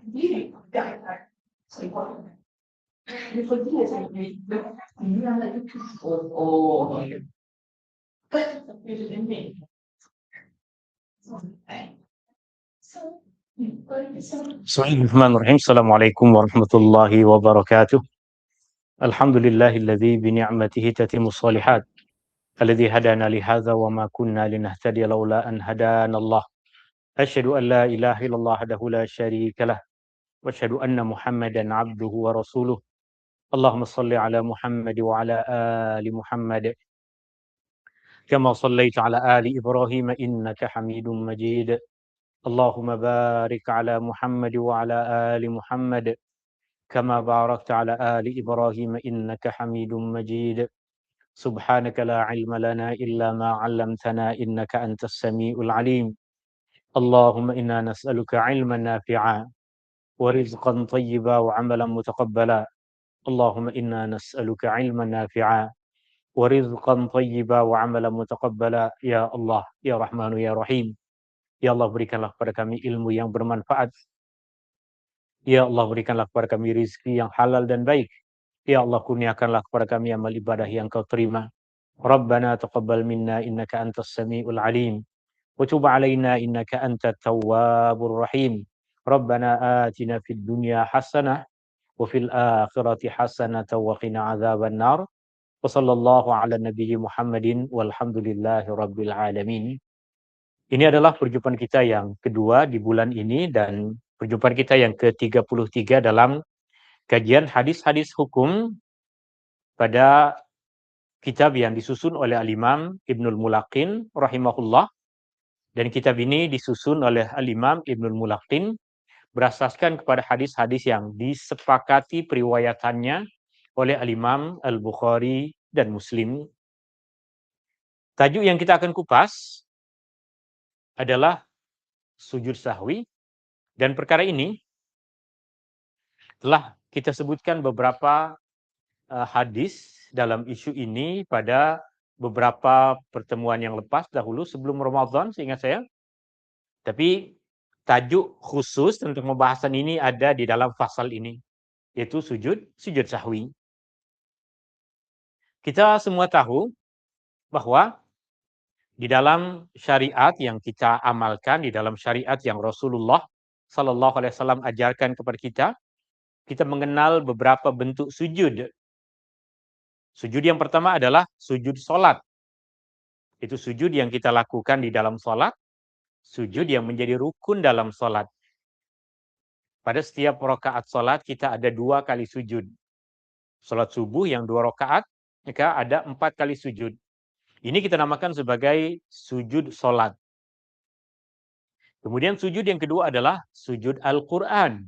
Bismillahirrahmanirrahim. Assalamualaikum warahmatullahi wabarakatuh. Alhamdulillahilladzi bi ni'matihi tatimmus shalihat. Alladzi hadana li hadza wa ma kunna linahtadiya laula an hadanallah. Asyhadu an la ilaha illallah wahdahu la syarika lah wa asyhadu anna Muhammadan abduhu wa rasuluh. Allahumma shalli ala Muhammad wa ala ali Muhammad kama shallaita ala ali Ibrahim innaka Hamidum Majid. Allahumma barik ala Muhammad wa ala ali Muhammad كما باركت على آل إبراهيم إنك حميد مجيد سبحانك لا علم لنا إلا ما علمتنا إنك أنت السميع العليم اللهم إنا نسألك علما نافعا ورزقا طيبا وعملا متقبلا اللهم إنا نسألك علما نافعا ورزقا طيبا وعملا متقبلا يا الله يا رحمن يا رحيم. Ya Allah, berikanlah kepada kami ilmu yang bermanfaat. Ya Allah, berikanlah kepada kami rizki yang halal dan baik. Ya Allah, kurniakanlah kepada kami amal ibadah yang Kau terima. Rabbana taqabbal minna innaka antas samiul alim. Wa tub alaina innaka antat tawwabur rahim. Rabbana atina fid dunya hasanah wa fil akhirati hasanah wa qina adzaban nar. Wa sallallahu ala nabiyyi Muhammadin walhamdulillahi rabbil alamin. Ini adalah perjumpaan kita yang kedua di bulan ini dan perjumpaan kita yang ke-33 dalam kajian hadis-hadis hukum pada kitab yang disusun oleh Al-Imam Ibnul Mulaqin rahimahullah. Dan kitab ini disusun oleh Al-Imam Ibnul Mulaqin berasaskan kepada hadis-hadis yang disepakati periwayatannya oleh Al-Imam Al-Bukhari dan Muslim. Tajuk yang kita akan kupas adalah sujud sahwi, dan perkara ini telah kita sebutkan beberapa hadis dalam isu ini pada beberapa pertemuan yang lepas dahulu sebelum Ramadan seingat saya. Tapi tajuk khusus untuk pembahasan ini ada di dalam fasal ini, yaitu sujud sahwi. Kita semua tahu bahwa di dalam syariat yang kita amalkan, di dalam syariat yang Rasulullah Sallallahu Alaihi Wasallam ajarkan kepada kita mengenal beberapa bentuk sujud. Sujud yang pertama adalah sujud solat. Itu sujud yang kita lakukan di dalam solat, sujud yang menjadi rukun dalam solat. Pada setiap rakaat solat kita ada 2 kali sujud. Solat subuh yang 2 rakaat, maka ada 4 kali sujud. Ini kita namakan sebagai sujud solat. Kemudian sujud yang kedua adalah sujud Al-Quran.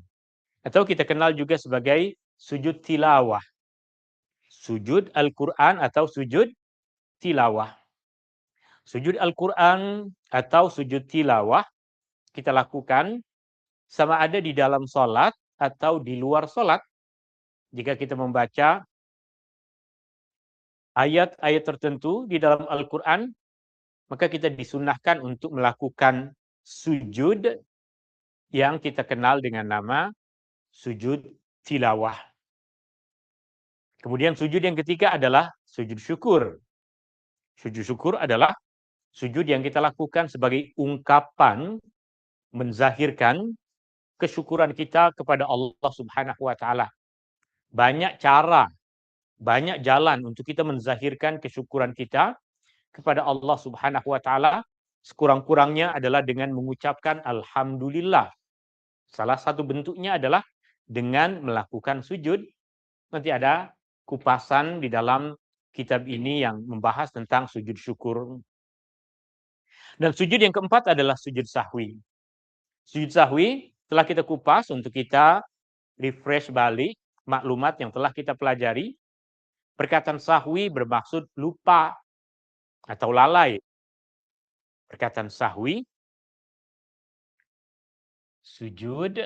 Atau kita kenal juga sebagai sujud tilawah. Sujud Al-Quran atau sujud tilawah. Sujud Al-Quran atau sujud tilawah kita lakukan sama ada di dalam solat atau di luar solat. Jika kita membaca ayat-ayat tertentu di dalam Al-Quran, maka kita disunahkan untuk melakukan sujud yang kita kenal dengan nama sujud tilawah. Kemudian sujud yang ketiga adalah sujud syukur. Sujud syukur adalah sujud yang kita lakukan sebagai ungkapan menzahirkan kesyukuran kita kepada Allah Subhanahu wa taala. Banyak cara, banyak jalan untuk kita menzahirkan kesyukuran kita kepada Allah Subhanahu wa taala. Sekurang-kurangnya adalah dengan mengucapkan alhamdulillah. Salah satu bentuknya adalah dengan melakukan sujud. Nanti ada kupasan di dalam kitab ini yang membahas tentang sujud syukur. Dan sujud yang keempat adalah sujud sahwi. Sujud sahwi telah kita kupas untuk kita refresh balik maklumat yang telah kita pelajari. Perkataan sahwi bermaksud lupa atau lalai. Perkataan sahwi, sujud,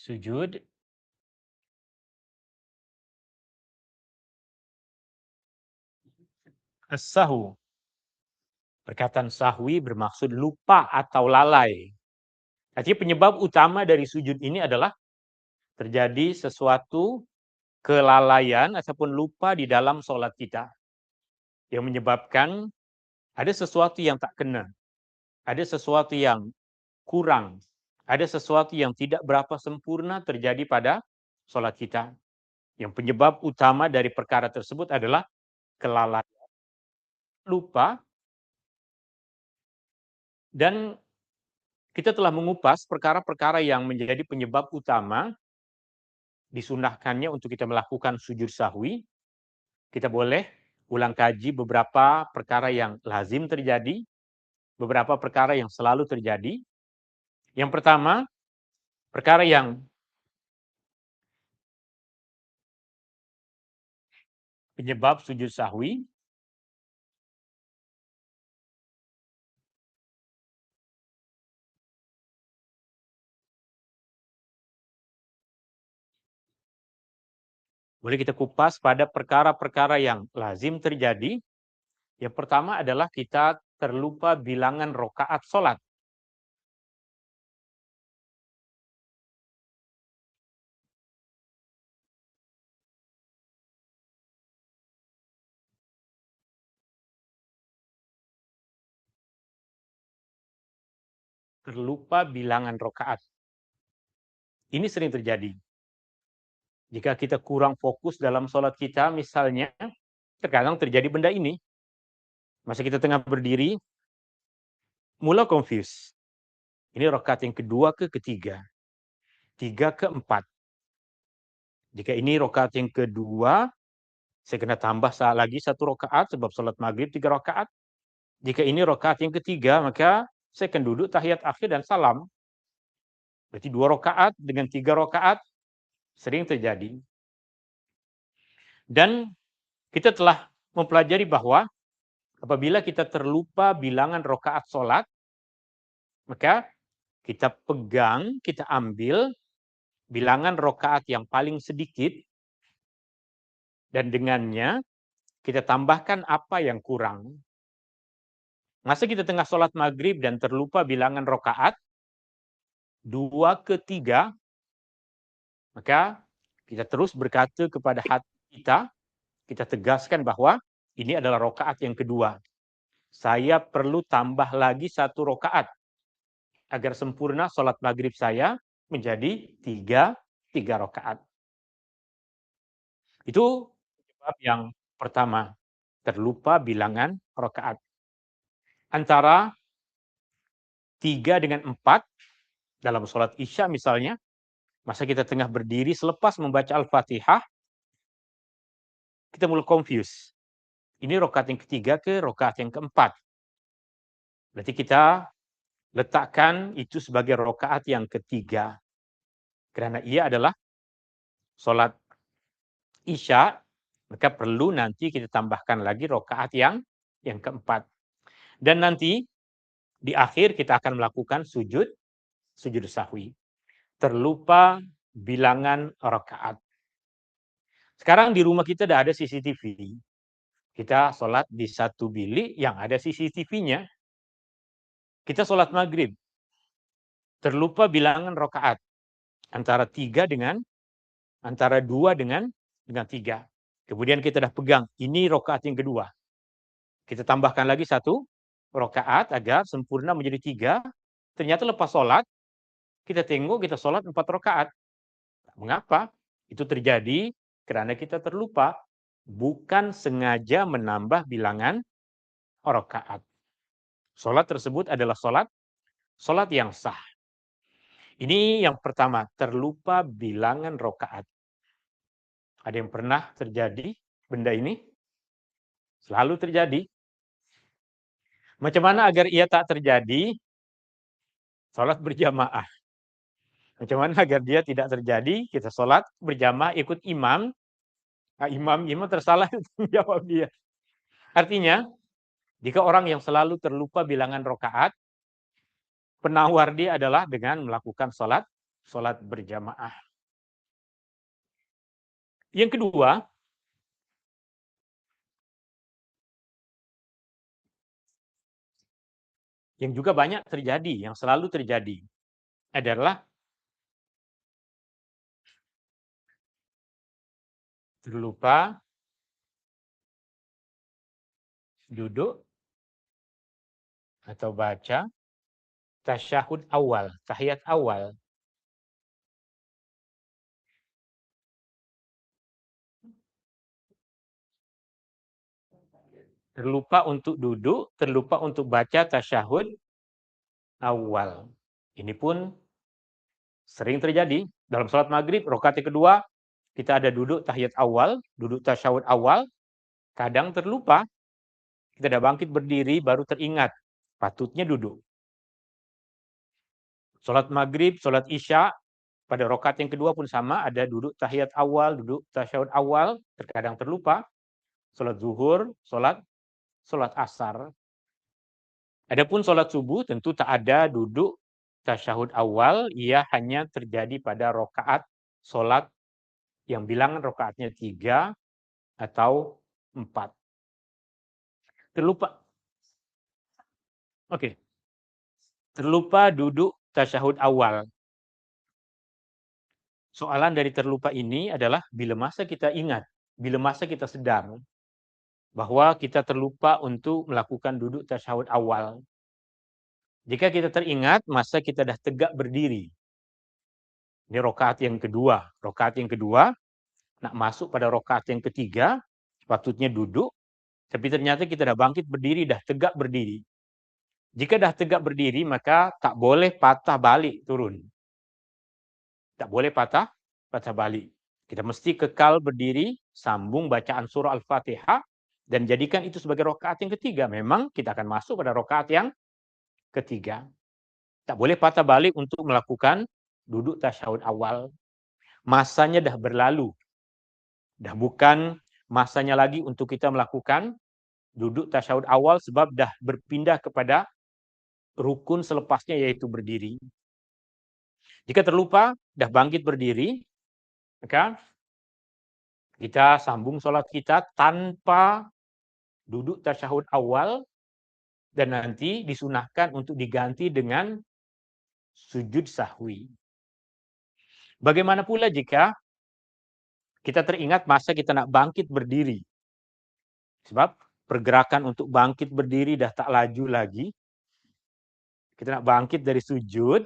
Sujud. As-sahwu. Perkataan sahwi bermaksud lupa atau lalai. Artinya penyebab utama dari sujud ini adalah terjadi sesuatu kelalaian ataupun lupa di dalam sholat kita. Yang menyebabkan ada sesuatu yang tak kena. Ada sesuatu yang kurang. Ada sesuatu yang tidak berapa sempurna terjadi pada sholat kita. Yang penyebab utama dari perkara tersebut adalah kelalaian, lupa, dan kita telah mengupas perkara-perkara yang menjadi penyebab utama disunahkannya untuk kita melakukan sujud sahwi. Kita boleh ulang kaji beberapa perkara yang lazim terjadi, beberapa perkara yang selalu terjadi. Yang pertama, perkara yang penyebab sujud sahwi boleh kita kupas pada perkara-perkara yang lazim terjadi. Yang pertama adalah kita terlupa bilangan rokaat sholat. Terlupa bilangan rokaat. Ini sering terjadi. Jika kita kurang fokus dalam sholat kita, misalnya, terkadang terjadi benda ini. Masa kita tengah berdiri, mulai confuse. Ini rakaat yang kedua ke ketiga. Tiga ke empat. Jika ini rakaat yang kedua, saya kena tambah lagi satu rakaat sebab sholat maghrib 3 rakaat. Jika ini rakaat yang ketiga, maka saya akan duduk tahiyat akhir dan salam. Berarti 2 rakaat dengan 3 rakaat sering terjadi. Dan kita telah mempelajari bahwa apabila kita terlupa bilangan rakaat sholat, maka kita pegang, kita ambil bilangan rakaat yang paling sedikit, dan dengannya kita tambahkan apa yang kurang. Masa kita tengah sholat maghrib dan terlupa bilangan rakaat 2 ke 3, maka kita terus berkata kepada hati kita tegaskan bahwa ini adalah rakaat yang kedua. Saya perlu tambah lagi 1 rakaat agar sempurna sholat maghrib saya menjadi 3 rakaat. Itu sebab yang pertama, terlupa bilangan rakaat. Antara 3 dengan 4 dalam sholat Isya misalnya, masa kita tengah berdiri selepas membaca Al-Fatihah, kita mulai confuse. Ini rakaat yang ketiga ke rakaat yang keempat. Berarti kita letakkan itu sebagai rakaat yang ketiga. Karena ia adalah sholat Isya, maka perlu nanti kita tambahkan lagi rakaat yang keempat. Dan nanti di akhir kita akan melakukan sujud sahwi. Terlupa bilangan rakaat. Sekarang di rumah kita ada CCTV. Kita sholat di satu bilik yang ada CCTV-nya. Kita sholat maghrib. Terlupa bilangan rakaat. Antara 2 dengan 3. Kemudian kita dah pegang, ini rakaat yang kedua. Kita tambahkan lagi 1 rakaat agar sempurna menjadi 3. Ternyata lepas sholat, kita tengok kita sholat 4 rakaat. Mengapa? Itu terjadi karena kita terlupa. Bukan sengaja menambah bilangan rakaat. Sholat tersebut adalah sholat yang sah. Ini yang pertama, terlupa bilangan rakaat. Ada yang pernah terjadi benda ini? Selalu terjadi. Macam mana agar ia tak terjadi? Sholat berjamaah. Macam mana agar dia tidak terjadi? Kita sholat berjamaah ikut imam. Nah, imam tersalah jawab dia. Artinya, jika orang yang selalu terlupa bilangan rakaat, penawar dia adalah dengan melakukan sholat sholat berjamaah. Yang kedua, yang juga banyak terjadi, yang selalu terjadi, adalah terlupa duduk atau baca tasyahud awal, tahiyat awal. Terlupa untuk duduk, terlupa untuk baca tasyahud awal. Ini pun sering terjadi. Dalam sholat maghrib, rakaat yang kedua, kita ada duduk tahiyat awal, duduk tasyahud awal, kadang terlupa, kita ada bangkit berdiri, baru teringat, patutnya duduk. Sholat maghrib, sholat isya, pada rakaat yang kedua pun sama, ada duduk tahiyat awal, duduk tasyahud awal, terkadang terlupa. Sholat zuhur, sholat asar. Adapun sholat subuh tentu tak ada duduk tasyahud awal, ia hanya terjadi pada rakaat sholat yang bilangan rakaatnya 3 atau 4. Terlupa. Oke. Terlupa duduk tasyahud awal. Soalan dari terlupa ini adalah bila masa kita ingat, bila masa kita sedar bahwa kita terlupa untuk melakukan duduk tasyahud awal. Jika kita teringat, masa kita dah tegak berdiri. Ini rakaat yang kedua. Rakaat yang kedua, nak masuk pada rakaat yang ketiga, patutnya duduk, tapi ternyata kita dah bangkit berdiri, dah tegak berdiri. Jika dah tegak berdiri, maka tak boleh patah balik turun. Tak boleh patah balik. Kita mesti kekal berdiri, sambung bacaan surah Al-Fatihah, dan jadikan itu sebagai rakaat yang ketiga. Memang kita akan masuk pada rakaat yang ketiga. Tak boleh patah balik untuk melakukan duduk tasyahud awal. Masanya dah berlalu. Dah bukan masanya lagi untuk kita melakukan duduk tasyahud awal sebab dah berpindah kepada rukun selepasnya yaitu berdiri. Jika terlupa, dah bangkit berdiri, maka kita sambung sholat kita tanpa duduk tasyahud awal dan nanti disunahkan untuk diganti dengan sujud sahwi. Bagaimana pula jika kita teringat masa kita nak bangkit berdiri? Sebab pergerakan untuk bangkit berdiri dah tak laju lagi. Kita nak bangkit dari sujud,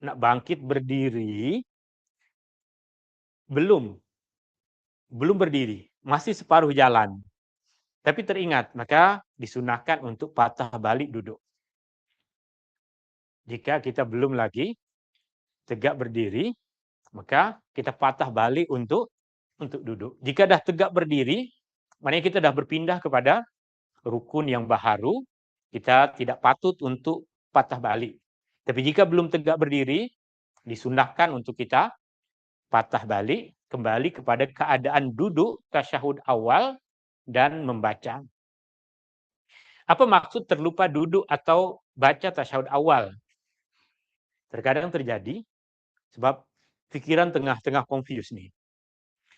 nak bangkit berdiri, belum berdiri, masih separuh jalan. Tapi teringat, maka disunahkan untuk patah balik duduk. Jika kita belum lagi tegak berdiri, maka kita patah balik untuk duduk. Jika dah tegak berdiri, maknanya kita dah berpindah kepada rukun yang baharu, kita tidak patut untuk patah balik. Tapi jika belum tegak berdiri, disunahkan untuk kita patah balik, kembali kepada keadaan duduk tasyahud awal dan membaca. Apa maksud terlupa duduk atau baca tasyahud awal? Terkadang terjadi sebab fikiran tengah confuse nih.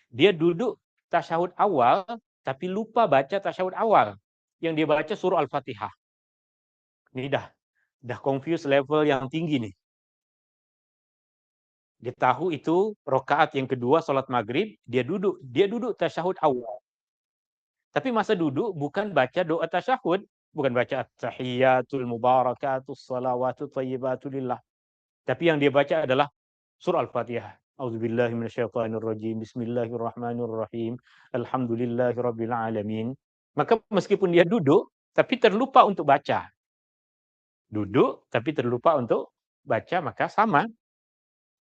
Dia duduk tasyahud awal tapi lupa baca tasyahud awal. Yang dia baca surah Al-Fatihah. Ini dah confuse level yang tinggi nih. Dia tahu itu rakaat yang kedua salat maghrib, dia duduk tasyahud awal. Tapi masa duduk bukan baca doa tasyahud, bukan baca at-tahiyyatul mubarakatus salawatut thayyibatu lillah. Tapi yang dia baca adalah surah Al-Fatihah. A'udzubillahi minasyaitonirrajim. Bismillahirrahmanirrahim. Alhamdulillahirabbil alamin. Maka meskipun dia duduk tapi terlupa untuk baca. Duduk tapi terlupa untuk baca, maka sama.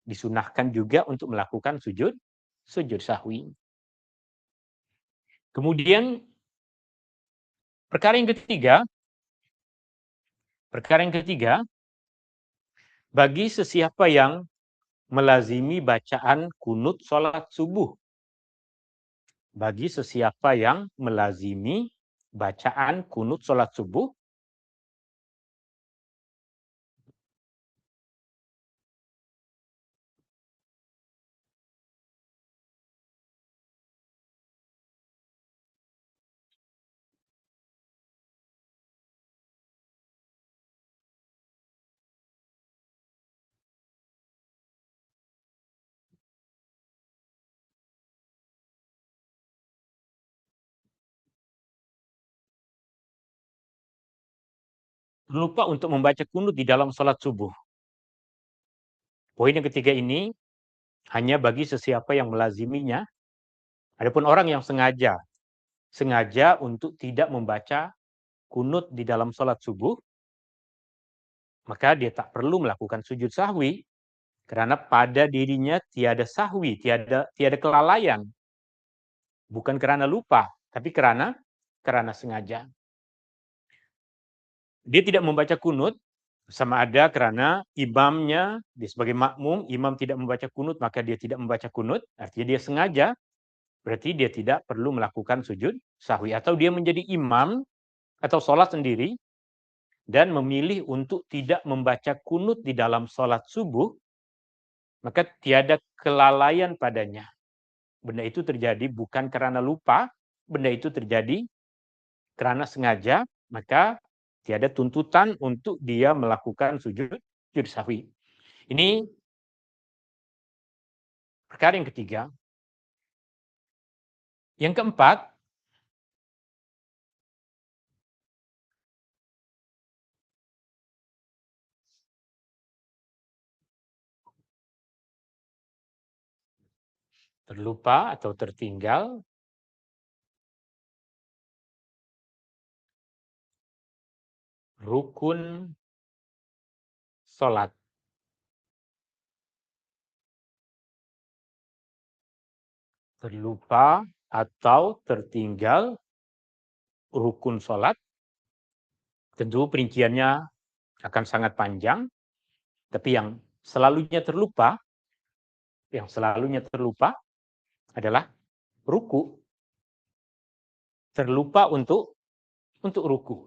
Disunahkan juga untuk melakukan sujud sahwi. Kemudian perkara yang ketiga, bagi sesiapa yang melazimi bacaan kunut salat subuh. Bagi sesiapa yang melazimi bacaan kunut salat subuh, lupa untuk membaca kunut di dalam sholat subuh. Poin yang ketiga ini hanya bagi sesiapa yang melaziminya. Adapun orang yang sengaja untuk tidak membaca kunut di dalam sholat subuh, maka dia tak perlu melakukan sujud sahwi, karena pada dirinya tiada sahwi, tiada kelalaian. Bukan karena lupa, tapi karena sengaja. Dia tidak membaca kunut, sama ada karena imamnya, dia sebagai makmum, imam tidak membaca kunut, maka dia tidak membaca kunut, artinya dia sengaja, berarti dia tidak perlu melakukan sujud sahwi. Atau dia menjadi imam atau sholat sendiri, dan memilih untuk tidak membaca kunut di dalam sholat subuh, maka tiada kelalaian padanya. Benda itu terjadi bukan karena lupa, benda itu terjadi karena sengaja, maka tiada tuntutan untuk dia melakukan sujud sahwi. Ini perkara yang ketiga. Yang keempat, terlupa atau tertinggal rukun sholat. Terlupa atau tertinggal rukun sholat, tentu perinciannya akan sangat panjang, tapi yang selalunya terlupa adalah ruku. Terlupa untuk ruku.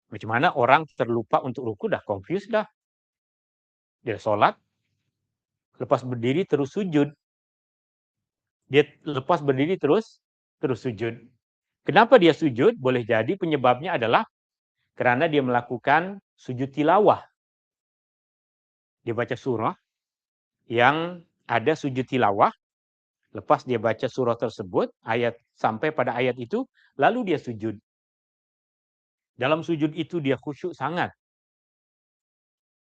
Bagaimana orang terlupa untuk ruku, dah confused dah. Dia sholat, lepas berdiri terus sujud. Dia lepas berdiri terus sujud. Kenapa dia sujud? Boleh jadi penyebabnya adalah karena dia melakukan sujud tilawah. Dia baca surah yang ada sujud tilawah, lepas dia baca surah tersebut, sampai pada ayat itu, lalu dia sujud. Dalam sujud itu dia khusyuk sangat.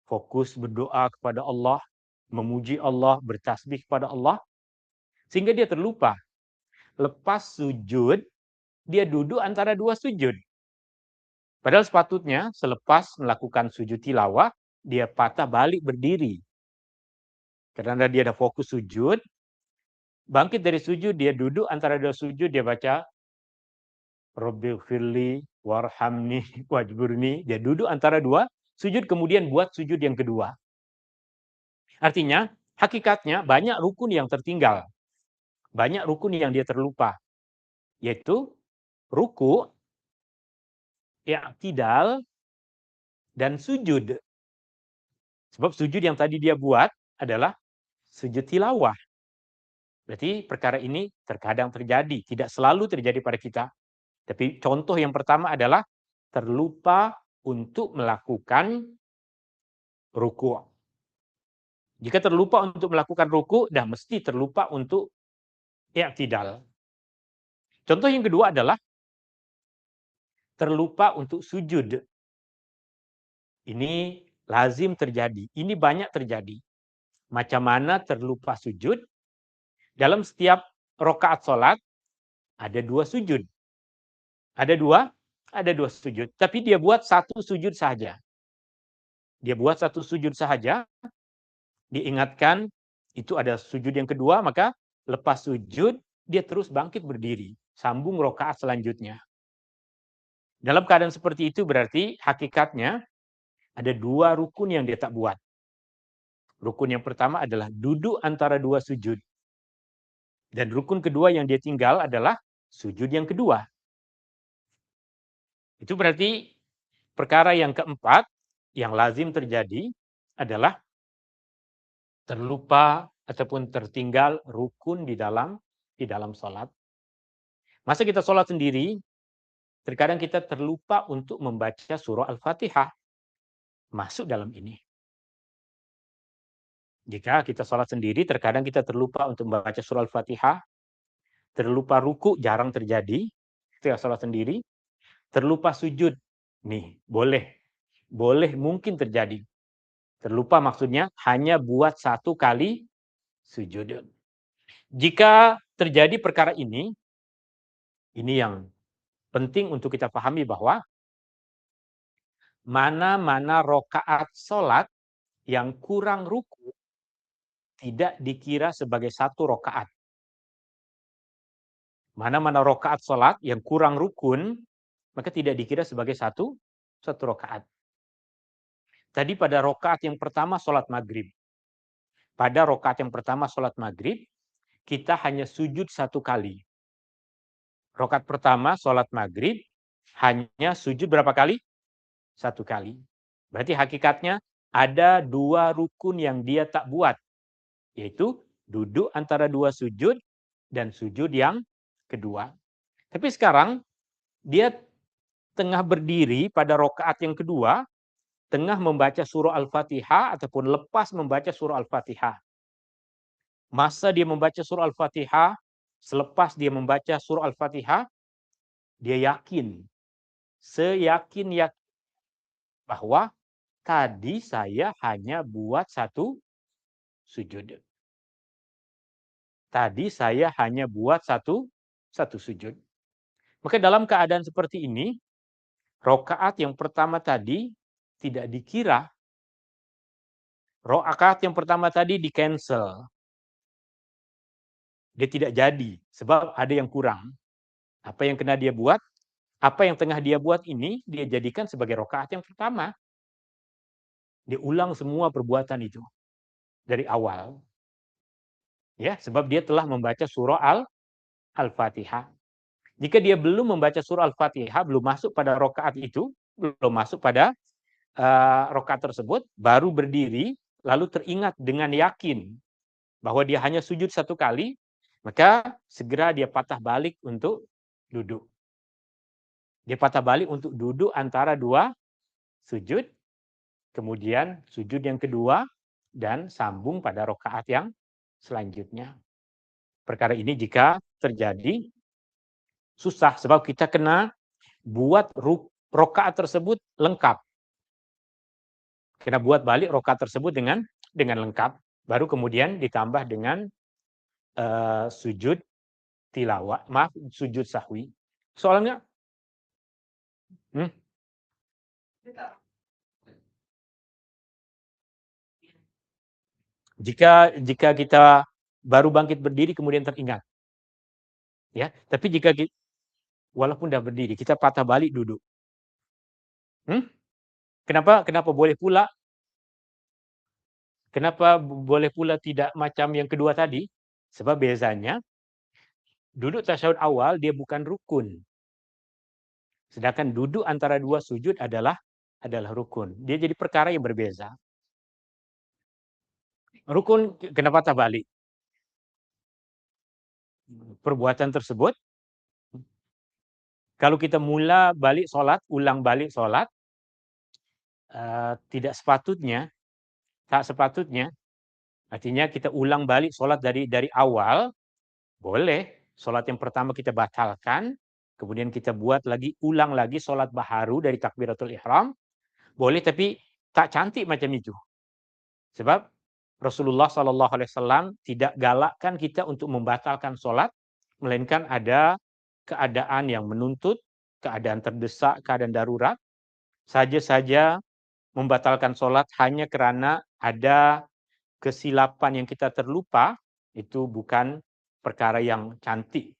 Fokus berdoa kepada Allah, memuji Allah, bertasbih kepada Allah, sehingga dia terlupa. Lepas sujud, dia duduk antara dua sujud. Padahal sepatutnya selepas melakukan sujud tilawah, dia patah balik berdiri. Karena dia ada fokus sujud, bangkit dari sujud, dia duduk antara dua sujud, dia baca Rabbighfirli warhamni wajburni. Dia duduk antara dua sujud, kemudian buat sujud yang kedua. Artinya, hakikatnya banyak rukun yang tertinggal. Banyak rukun yang dia terlupa. Yaitu ruku, i'tidal, dan sujud. Sebab sujud yang tadi dia buat adalah sujud tilawah. Berarti perkara ini terkadang terjadi, tidak selalu terjadi pada kita. Tapi contoh yang pertama adalah terlupa untuk melakukan ruku. Jika terlupa untuk melakukan ruku, dah mesti terlupa untuk i'tidal. Contoh yang kedua adalah terlupa untuk sujud. Ini lazim terjadi, ini banyak terjadi. Macam mana terlupa sujud? Dalam setiap rakaat sholat, ada dua sujud. Ada dua sujud. Tapi dia buat satu sujud saja. Dia buat satu sujud saja, diingatkan itu ada sujud yang kedua, maka lepas sujud, dia terus bangkit berdiri. Sambung rakaat selanjutnya. Dalam keadaan seperti itu berarti hakikatnya ada dua rukun yang dia tak buat. Rukun yang pertama adalah duduk antara dua sujud. Dan rukun kedua yang dia tinggal adalah sujud yang kedua. Itu berarti perkara yang keempat yang lazim terjadi adalah terlupa ataupun tertinggal rukun di dalam sholat. Masa kita sholat sendiri, terkadang kita terlupa untuk membaca surah Al-Fatihah. Masuk dalam ini. Jika kita sholat sendiri, terkadang kita terlupa untuk membaca surah Al-Fatihah. Terlupa ruku, jarang terjadi. Ketika sholat sendiri. Terlupa sujud. Nih, boleh. boleh mungkin terjadi. Terlupa maksudnya hanya buat satu kali sujud. Jika terjadi perkara ini yang penting untuk kita pahami bahwa mana-mana rokaat sholat yang kurang ruku tidak dikira sebagai satu rokaat. Mana-mana rokaat sholat yang kurang rukun, maka tidak dikira sebagai satu rokaat. Tadi pada rokaat yang pertama sholat maghrib. Pada rokaat yang pertama sholat maghrib, kita hanya sujud satu kali. Rokaat pertama sholat maghrib, hanya sujud berapa kali? Satu kali. Berarti hakikatnya ada dua rukun yang dia tak buat. Yaitu duduk antara dua sujud dan sujud yang kedua. Tapi sekarang dia tengah berdiri pada rokaat yang kedua, tengah membaca surah Al-Fatihah ataupun lepas membaca surah Al-Fatihah. Masa dia membaca surah Al-Fatihah, selepas dia membaca surah Al-Fatihah, dia yakin, seyakin-yakin bahwa tadi saya hanya buat satu sujud. Tadi saya hanya buat satu sujud. Maka dalam keadaan seperti ini, rokaat yang pertama tadi tidak dikira. Rokaat yang pertama tadi di-cancel. Dia tidak jadi, sebab ada yang kurang. Apa yang kena dia buat, apa yang tengah dia buat ini, dia jadikan sebagai rokaat yang pertama. Dia ulang semua perbuatan itu dari awal. Ya, sebab dia telah membaca surah Al-Fatihah. Jika dia belum membaca surah Al-Fatihah, belum masuk pada rokaat itu, belum masuk pada rokaat tersebut, baru berdiri, lalu teringat dengan yakin bahwa dia hanya sujud satu kali, maka segera dia patah balik untuk duduk. Dia patah balik untuk duduk antara dua sujud, kemudian sujud yang kedua, dan sambung pada rokaat yang selanjutnya. Perkara ini jika terjadi, susah, sebab kita kena buat rokaat tersebut lengkap. Kena buat balik rokaat tersebut dengan lengkap, baru kemudian ditambah dengan sujud tilawah, sujud sahwi. Soalnya, jika kita baru bangkit berdiri kemudian teringat, ya. Tapi jika walaupun dah berdiri, kita patah balik duduk. Kenapa boleh pula? Kenapa boleh pula tidak macam yang kedua tadi? Sebab biasanya duduk tasyahud awal dia bukan rukun. Sedangkan duduk antara dua sujud adalah rukun. Dia jadi perkara yang berbeza. Rukun kenapa patah balik? Perbuatan tersebut, kalau kita ulang balik sholat, tak sepatutnya, artinya kita ulang balik sholat dari awal, boleh. Sholat yang pertama kita batalkan, kemudian kita ulang lagi sholat baharu dari takbiratul ihram, boleh, tapi tak cantik macam itu. Sebab Rasulullah SAW tidak galakkan kita untuk membatalkan sholat, melainkan ada keadaan yang menuntut, keadaan terdesak, keadaan darurat. Saja membatalkan sholat hanya karena ada kesilapan yang kita terlupa, itu bukan perkara yang cantik.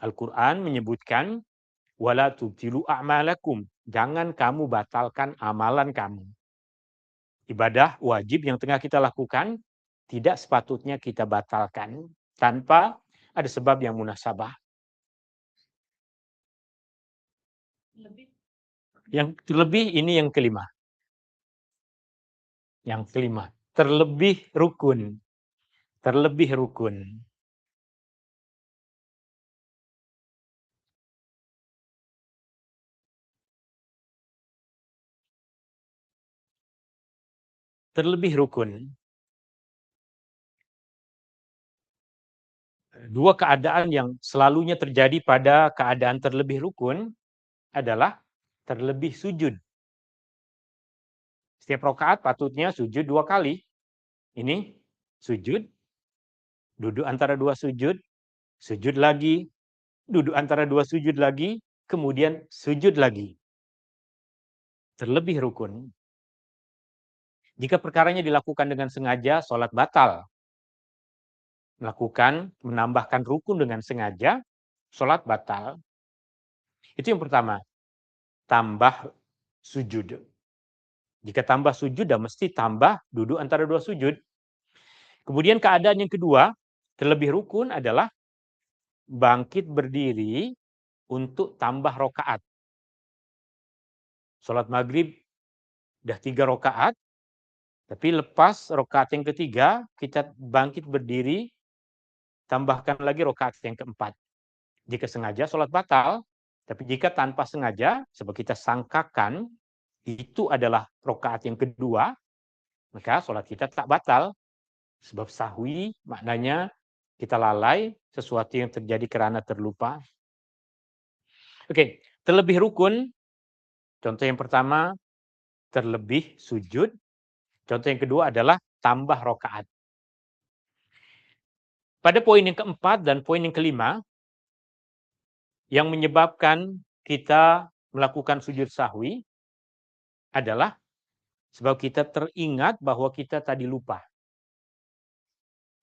Al-Quran menyebutkan, wala tubtilu a'malakum, jangan kamu batalkan amalan kamu. Ibadah wajib yang tengah kita lakukan tidak sepatutnya kita batalkan tanpa ada sebab yang munasabah. Yang terlebih ini yang kelima. Yang kelima, terlebih rukun. Terlebih rukun. Terlebih rukun. Dua keadaan yang selalunya terjadi pada keadaan terlebih rukun adalah terlebih sujud. Setiap rakaat patutnya sujud 2 kali. Ini sujud, duduk antara 2 sujud lagi, duduk antara 2 sujud lagi, kemudian sujud lagi. Terlebih rukun. Jika perkaranya dilakukan dengan sengaja, sholat batal. Menambahkan rukun dengan sengaja, sholat batal. Itu yang pertama. Tambah sujud. Jika tambah sujud, dan mesti tambah duduk antara 2 sujud. Kemudian keadaan yang kedua, terlebih rukun adalah bangkit berdiri untuk tambah rokaat. Sholat maghrib udah 3 rokaat, tapi lepas rokaat yang ketiga, kita bangkit berdiri, tambahkan lagi rokaat yang keempat. Jika sengaja, sholat batal. Tapi jika tanpa sengaja, sebab kita sangkakan itu adalah rokaat yang kedua, maka sholat kita tak batal. Sebab sahwi maknanya kita lalai, sesuatu yang terjadi karena terlupa. Oke, terlebih rukun, contoh yang pertama, terlebih sujud. Contoh yang kedua adalah tambah rokaat. Pada poin yang keempat dan poin yang kelima, yang menyebabkan kita melakukan sujud sahwi adalah sebab kita teringat bahwa kita tadi lupa.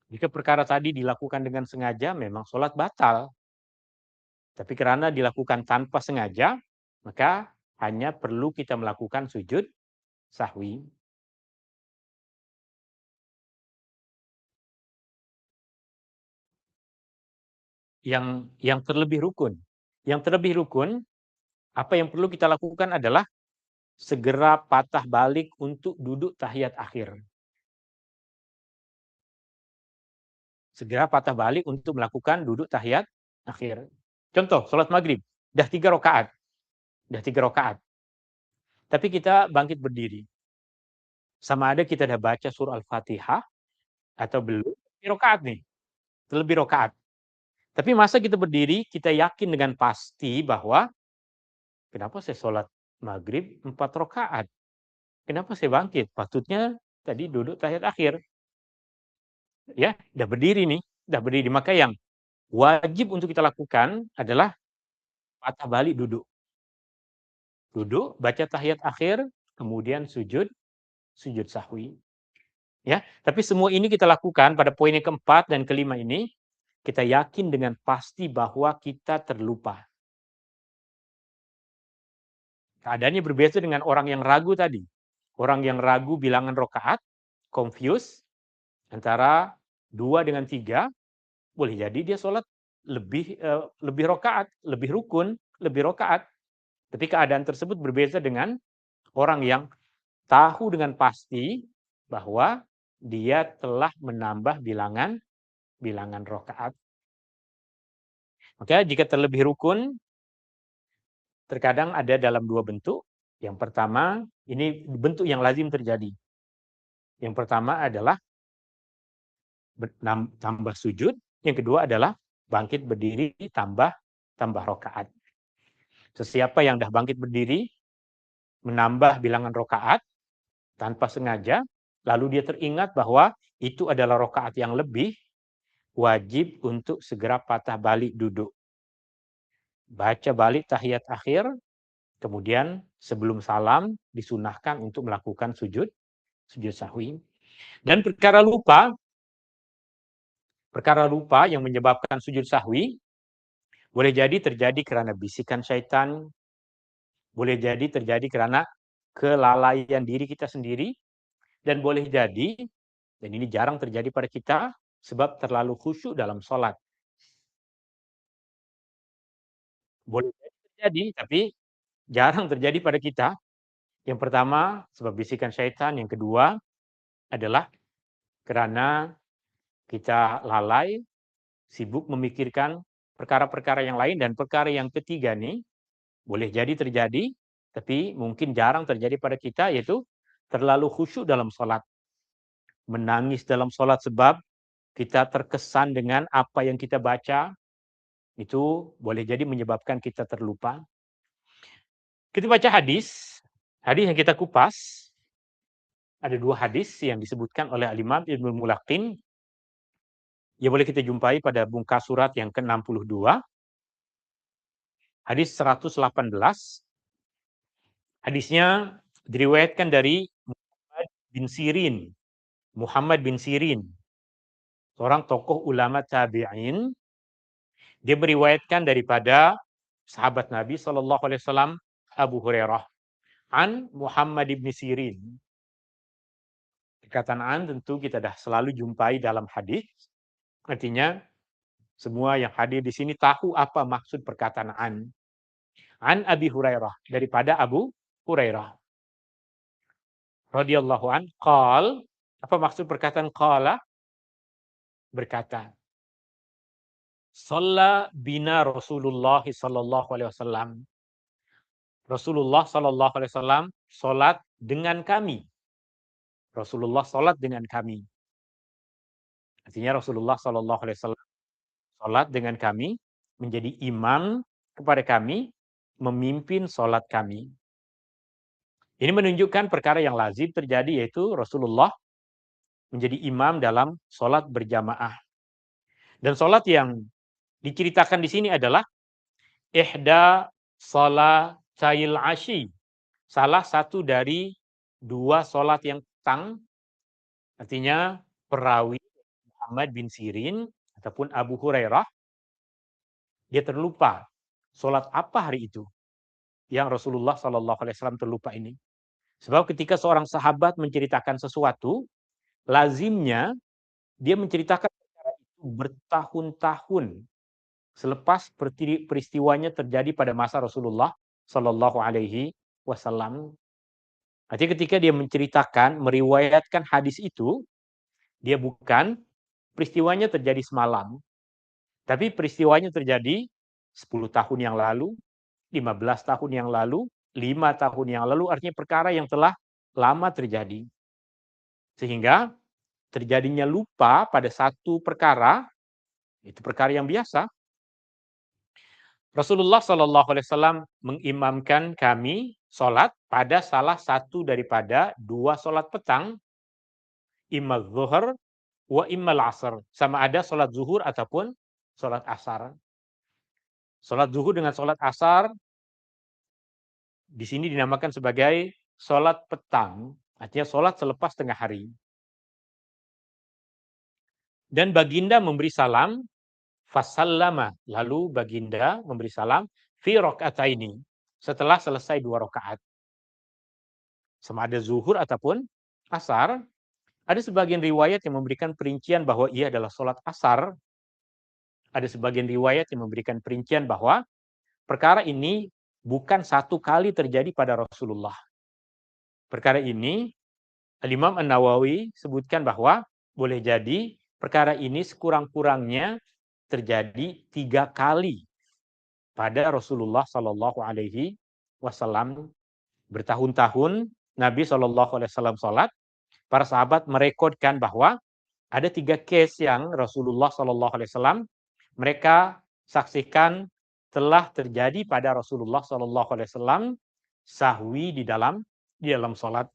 Jika perkara tadi dilakukan dengan sengaja, memang sholat batal. Tapi karena dilakukan tanpa sengaja, maka hanya perlu kita melakukan sujud sahwi. Yang terlebih rukun. Yang terlebih rukun, apa yang perlu kita lakukan adalah segera patah balik untuk duduk tahiyat akhir. Segera patah balik untuk melakukan duduk tahiyat akhir. Contoh, sholat maghrib, dah 3 rakaat. Dah 3 rakaat. Tapi kita bangkit berdiri. Sama ada kita dah baca surah Al-Fatihah atau belum, rakaat nih. Terlebih rakaat. Tapi masa kita berdiri, kita yakin dengan pasti bahwa kenapa saya sholat maghrib 4 rakaat? Kenapa saya bangkit? Patutnya tadi duduk tahiyat akhir. Ya, dah berdiri nih, dah berdiri. Maka yang wajib untuk kita lakukan adalah patah balik duduk. Duduk, baca tahiyat akhir, kemudian sujud sahwi. Ya, tapi semua ini kita lakukan pada poin yang keempat dan kelima ini, kita yakin dengan pasti bahwa kita terlupa. Keadaannya berbeda dengan orang yang ragu tadi. Orang yang ragu bilangan rokaat, confused, antara 2 dengan 3, boleh jadi dia sholat lebih rokaat, lebih rukun, lebih rokaat. Tapi keadaan tersebut berbeda dengan orang yang tahu dengan pasti bahwa dia telah menambah bilangan rokaat. Maka jika terlebih rukun, terkadang ada dalam 2 bentuk. Yang pertama, ini bentuk yang lazim terjadi. Yang pertama adalah tambah sujud, yang kedua adalah bangkit berdiri tambah rokaat. Sesiapa yang dah bangkit berdiri, menambah bilangan rokaat tanpa sengaja, lalu dia teringat bahwa itu adalah rokaat yang lebih, wajib untuk segera patah balik duduk. Baca balik tahiyat akhir, kemudian sebelum salam disunahkan untuk melakukan sujud sahwi. Dan perkara lupa yang menyebabkan sujud sahwi boleh jadi terjadi karena bisikan syaitan, boleh jadi terjadi karena kelalaian diri kita sendiri, dan boleh jadi, dan ini jarang terjadi pada kita, sebab terlalu khusyuk dalam sholat. Boleh terjadi, tapi jarang terjadi pada kita. Yang pertama, sebab bisikan syaitan. Yang kedua adalah karena kita lalai, sibuk memikirkan perkara-perkara yang lain. Dan perkara yang ketiga nih, boleh jadi terjadi, tapi mungkin jarang terjadi pada kita, yaitu terlalu khusyuk dalam sholat. Menangis dalam sholat sebab kita terkesan dengan apa yang kita baca, itu boleh jadi menyebabkan kita terlupa. Kita baca hadis yang kita kupas. ada 2 hadis yang disebutkan oleh Al-Imam Ibnul Mulaqin, yang boleh kita jumpai pada bungkas surat yang ke-62, hadis 118. Hadisnya diriwayatkan dari bin Sirin, Muhammad bin Sirin, seorang tokoh ulama tabi'in. Dia meriwayatkan daripada sahabat Nabi SAW, Abu Hurairah, an Muhammad bin Sirin. Perkataan an tentu kita dah selalu jumpai dalam hadis. Artinya semua yang hadir di sini tahu apa maksud perkataan an. An Abi Hurairah, daripada Abu Hurairah radhiyallahu an, qal, apa maksud perkataan qala? Berkata, shalla bina Rasulullah sallallahu alaihi wasallam. Rasulullah sallallahu alaihi wasallam salat dengan kami. Rasulullah salat dengan kami. Artinya Rasulullah sallallahu alaihi wasallam salat dengan kami, menjadi imam kepada kami, memimpin salat kami. Ini menunjukkan perkara yang lazim terjadi, yaitu Rasulullah menjadi imam dalam salat berjamaah. Dan salat yang diceritakan di sini adalah ihda salatail asyi, salah satu dari 2 salat yang petang. Artinya perawi Muhammad bin Sirin ataupun Abu Hurairah, dia terlupa salat apa hari itu yang Rasulullah SAW terlupa ini. Sebab ketika seorang sahabat menceritakan sesuatu, lazimnya dia menceritakan perkara itu bertahun-tahun selepas peristiwanya terjadi pada masa Rasulullah Shallallahu Alaihi Wasallam. Artinya ketika dia menceritakan, meriwayatkan hadis itu, dia bukan peristiwanya terjadi semalam, tapi peristiwanya terjadi 10 tahun yang lalu, 15 tahun yang lalu, 5 tahun yang lalu, artinya perkara yang telah lama terjadi. Sehingga terjadinya lupa pada satu perkara, itu perkara yang biasa. Rasulullah SAW mengimamkan kami sholat pada salah satu daripada 2 sholat petang, imma zuhur wa imma asar. Sama ada sholat zuhur ataupun sholat asar. Sholat zuhur dengan sholat asar di sini dinamakan sebagai sholat petang, artinya sholat selepas tengah hari. Dan baginda memberi salam, fasallama, lalu baginda memberi salam, fi rakaataini, setelah selesai 2 rakaat. Sama ada zuhur ataupun asar. Ada sebagian riwayat yang memberikan perincian bahwa ia adalah sholat asar. Ada sebagian riwayat yang memberikan perincian bahwa perkara ini bukan satu kali terjadi pada Rasulullah. Perkara ini Al-Imam An-Nawawi sebutkan bahwa boleh jadi perkara ini sekurang-kurangnya terjadi 3 kali pada Rasulullah Shallallahu Alaihi Wasallam. Bertahun-tahun Nabi Shallallahu Alaihi Wasallam sholat, para sahabat merekodkan bahwa ada 3 case yang Rasulullah Shallallahu Alaihi Wasallam mereka saksikan telah terjadi pada Rasulullah Shallallahu Alaihi Wasallam sahwi di dalam sholat.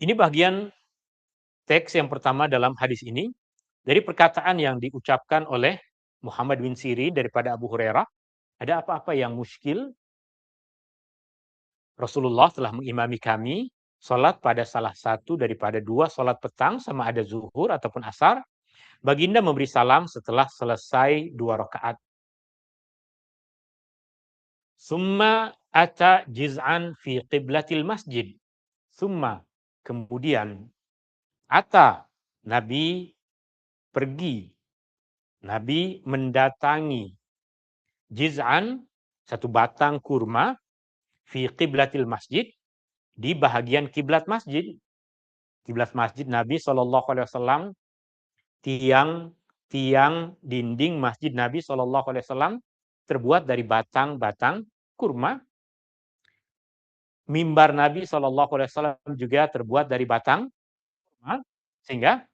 Ini bagian teks yang pertama dalam hadis ini, dari perkataan yang diucapkan oleh Muhammad bin Sirin daripada Abu Hurairah. Ada apa-apa yang muskil? Rasulullah telah mengimami kami sholat pada salah satu daripada 2 sholat petang, sama ada zuhur ataupun asar. Baginda memberi salam setelah selesai 2 rakaat. Summa ata jiz'an fi qiblatil masjid. Summa, kemudian, ata, Nabi pergi, Nabi mendatangi, jiz'an, satu batang kurma, fi qiblatil masjid, di bahagian kiblat masjid. Kiblat masjid Nabi SAW, tiang dinding masjid Nabi SAW terbuat dari batang-batang kurma. Mimbar Nabi SAW juga terbuat dari batang kurma. Sehingga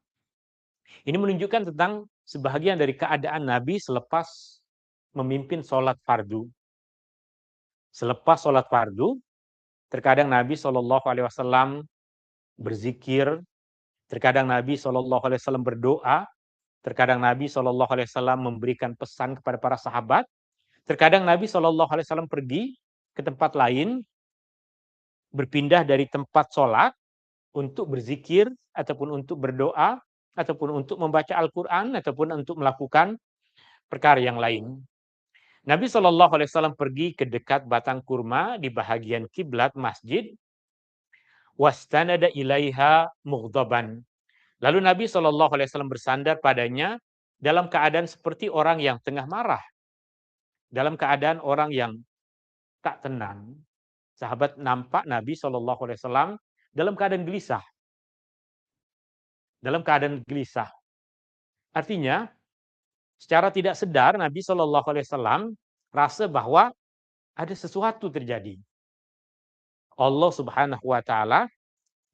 ini menunjukkan tentang sebahagian dari keadaan Nabi selepas memimpin sholat fardu. Selepas sholat fardu, terkadang Nabi SAW berzikir, terkadang Nabi SAW berdoa, terkadang Nabi SAW memberikan pesan kepada para sahabat, terkadang Nabi SAW pergi ke tempat lain, berpindah dari tempat sholat untuk berzikir, ataupun untuk berdoa, ataupun untuk membaca Al-Quran, ataupun untuk melakukan perkara yang lain. Nabi SAW pergi ke dekat batang kurma di bahagian kiblat masjid, wastanada ilaiha mughdaban. Lalu Nabi SAW bersandar padanya dalam keadaan seperti orang yang tengah marah, dalam keadaan orang yang tak tenang. Sahabat nampak Nabi SAW dalam keadaan gelisah. Dalam keadaan gelisah. Artinya, secara tidak sadar Nabi SAW rasa bahwa ada sesuatu terjadi. Allah Subhanahu wa taala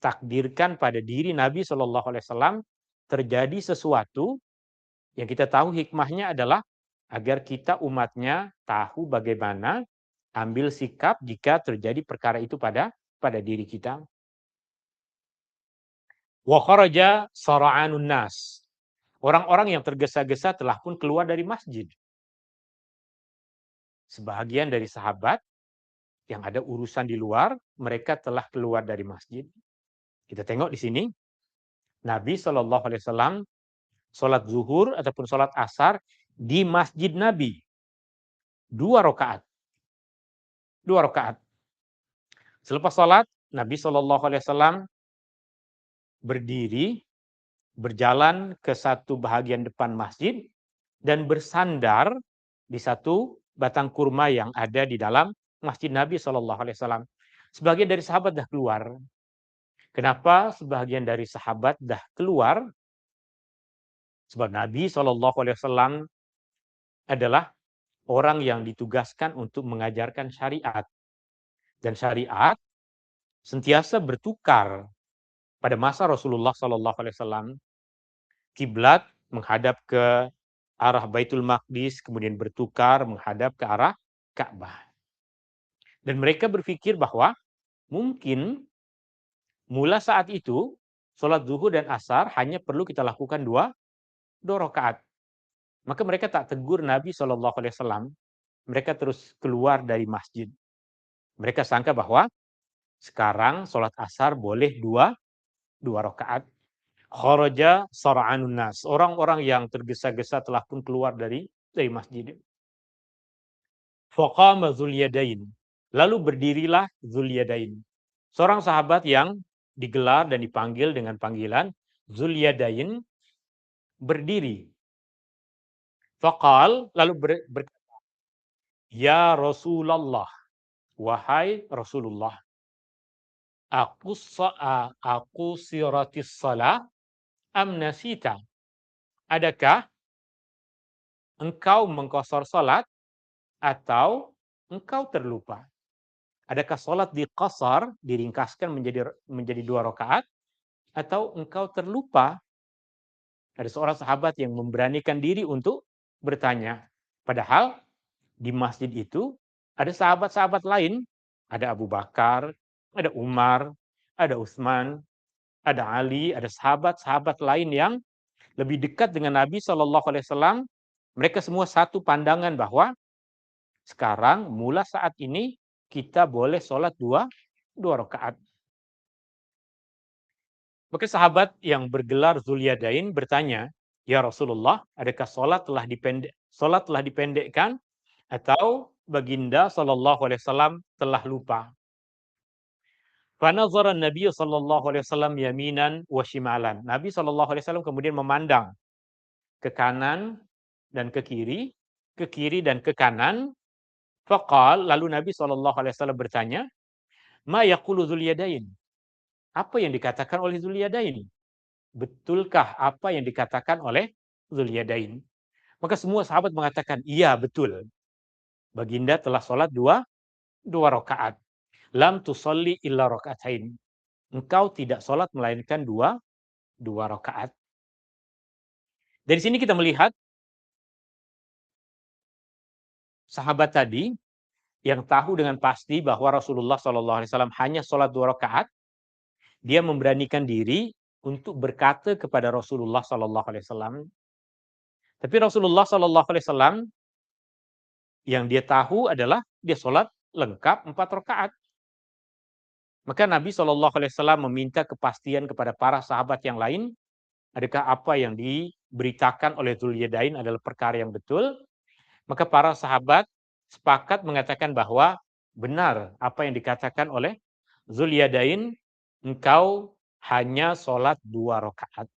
takdirkan pada diri Nabi SAW terjadi sesuatu yang kita tahu hikmahnya adalah agar kita umatnya tahu bagaimana ambil sikap jika terjadi perkara itu pada diri kita. Wa kharaja sara'anun nas. Orang-orang yang tergesa-gesa telah pun keluar dari masjid. Sebahagian dari sahabat yang ada urusan di luar, mereka telah keluar dari masjid. Kita tengok di sini, Nabi SAW sholat zuhur ataupun sholat asar di masjid Nabi. 2 rakaat. 2 rakaat. Selepas sholat, Nabi SAW berdiri, berjalan ke satu bahagian depan masjid, dan bersandar di satu batang kurma yang ada di dalam masjid Nabi SAW. Sebagian dari sahabat dah keluar. Kenapa sebagian dari sahabat dah keluar? Sebab Nabi SAW adalah orang yang ditugaskan untuk mengajarkan syariat. Dan syariat sentiasa bertukar. Pada masa Rasulullah SAW, kiblat menghadap ke arah Baitul Maqdis, kemudian bertukar menghadap ke arah Ka'bah. Dan mereka berpikir bahwa mungkin mula saat itu, sholat zuhur dan asar hanya perlu kita lakukan 2 rakaat. Maka mereka tak tegur Nabi SAW. Mereka terus keluar dari masjid. Mereka sangka bahwa sekarang sholat asar boleh 2 rakaat. Kharaja sara'anun nas. Orang-orang yang tergesa-gesa telah pun keluar dari masjid. Faqama Dzulyadain. Lalu berdirilah Dzulyadain. Seorang sahabat yang digelar dan dipanggil dengan panggilan Dzulyadain berdiri. Faqal, lalu berkata, Ya Rasulullah, wahai Rasulullah, aku siratis salah am nasita. Adakah engkau mengqasar salat atau engkau terlupa? Adakah salat diqasar, diringkaskan menjadi 2 rakaat, atau engkau terlupa? Ada seorang sahabat yang memberanikan diri untuk bertanya. Padahal di masjid itu ada sahabat-sahabat lain. Ada Abu Bakar, ada Umar, ada Utsman, ada Ali, ada sahabat-sahabat lain yang lebih dekat dengan Nabi SAW. Mereka semua satu pandangan bahwa sekarang mula saat ini kita boleh sholat 2 rakaat. Maka sahabat yang bergelar Dzulyadain bertanya, Ya Rasulullah, adakah sholat telah dipendekkan atau baginda SAW telah lupa? Fanazara Nabi SAW yaminan wa shimalan. Nabi SAW kemudian memandang ke kanan dan ke kiri dan ke kanan. Faqal, lalu Nabi SAW bertanya, Ma yaqulu Dzulyadain? Apa yang dikatakan oleh Dzulyadain? Betulkah apa yang dikatakan oleh Dzulyadain? Maka semua sahabat mengatakan, iya betul. Baginda telah sholat 2 rakaat. Lam tusalli illa rakaatain. Engkau tidak sholat melainkan 2 rakaat. Dari sini kita melihat sahabat tadi yang tahu dengan pasti bahwa Rasulullah SAW hanya sholat 2 rakaat, dia memberanikan diri untuk berkata kepada Rasulullah Sallallahu Alaihi Wasallam. Tapi Rasulullah Sallallahu Alaihi Wasallam yang dia tahu adalah dia sholat lengkap 4 rakaat. Maka Nabi Shallallahu Alaihi Wasallam meminta kepastian kepada para sahabat yang lain, adakah apa yang diberitakan oleh Dzuliyadain adalah perkara yang betul? Maka para sahabat sepakat mengatakan bahwa benar apa yang dikatakan oleh Dzuliyadain, engkau hanya sholat 2 rakaat.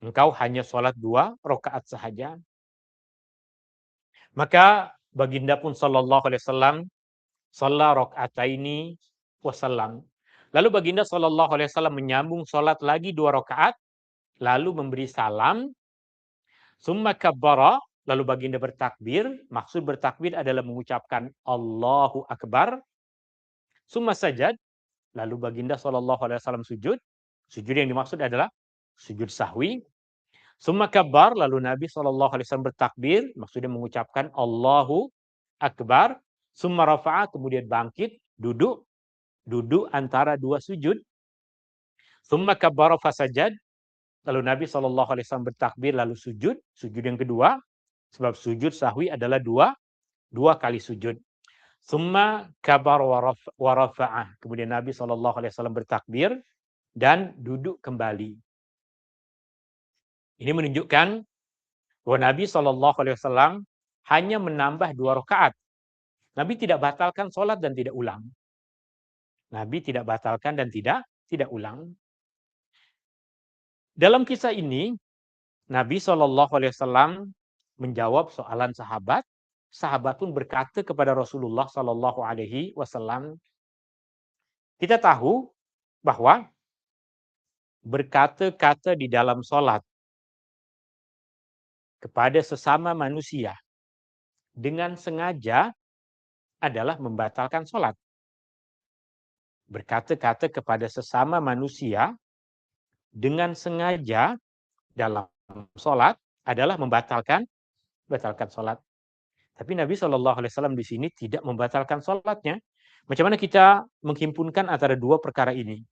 Engkau hanya sholat 2 rakaat sahaja. Maka baginda pun Shallallahu Alaihi Wasallam shalla rakaataini wasallam. Lalu baginda Shallallahu Alaihi Wasallam menyambung sholat lagi 2 rakaat, lalu memberi salam, summa kabbara, lalu baginda bertakbir. Maksud bertakbir adalah mengucapkan Allahu Akbar. Summa sajad, lalu baginda Shallallahu Alaihi Wasallam sujud. Sujud yang dimaksud adalah sujud sahwi. Summa kabbar, lalu Nabi Shallallahu Alaihi Wasallam bertakbir, maksudnya mengucapkan Allahu Akbar. Summa rafa'a, kemudian bangkit, duduk antara 2 sujud. Summa kabbara fasajad, lalu Nabi Shallallahu Alaihi Wasallam bertakbir lalu sujud yang kedua, sebab sujud sahwi adalah 2 kali sujud. Summa kabar wa rafa'ah, kemudian Nabi Shallallahu Alaihi Wasallam bertakbir dan duduk kembali. Ini menunjukkan bahwa Nabi Shallallahu Alaihi Wasallam hanya menambah 2 rakaat. Nabi tidak batalkan sholat dan tidak ulang. Nabi tidak batalkan dan tidak ulang. Dalam kisah ini, Nabi Shallallahu Alaihi Wasallam menjawab soalan sahabat. Sahabat pun berkata kepada Rasulullah Shallallahu Alaihi Wasallam, kita tahu bahwa berkata-kata di dalam sholat kepada sesama manusia dengan sengaja adalah membatalkan sholat. Berkata-kata kepada sesama manusia dengan sengaja dalam sholat adalah membatalkan sholat. Tapi Nabi Shallallahu Alaihi Wasallam di sini tidak membatalkan sholatnya. Macam mana kita menghimpunkan antara 2 perkara ini?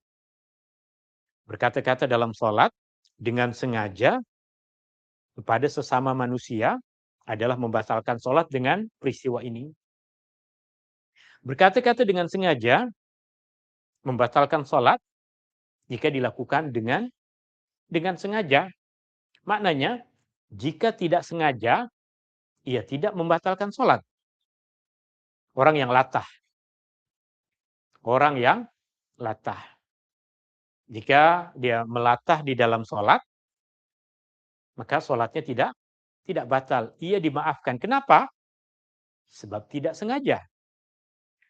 Berkata-kata dalam sholat dengan sengaja kepada sesama manusia adalah membatalkan sholat dengan peristiwa ini. Berkata-kata dengan sengaja membatalkan sholat jika dilakukan dengan sengaja. Maknanya, jika tidak sengaja, ia tidak membatalkan sholat. Orang yang latah. Jika dia melatah di dalam sholat, maka sholatnya tidak batal. Ia dimaafkan. Kenapa? Sebab tidak sengaja.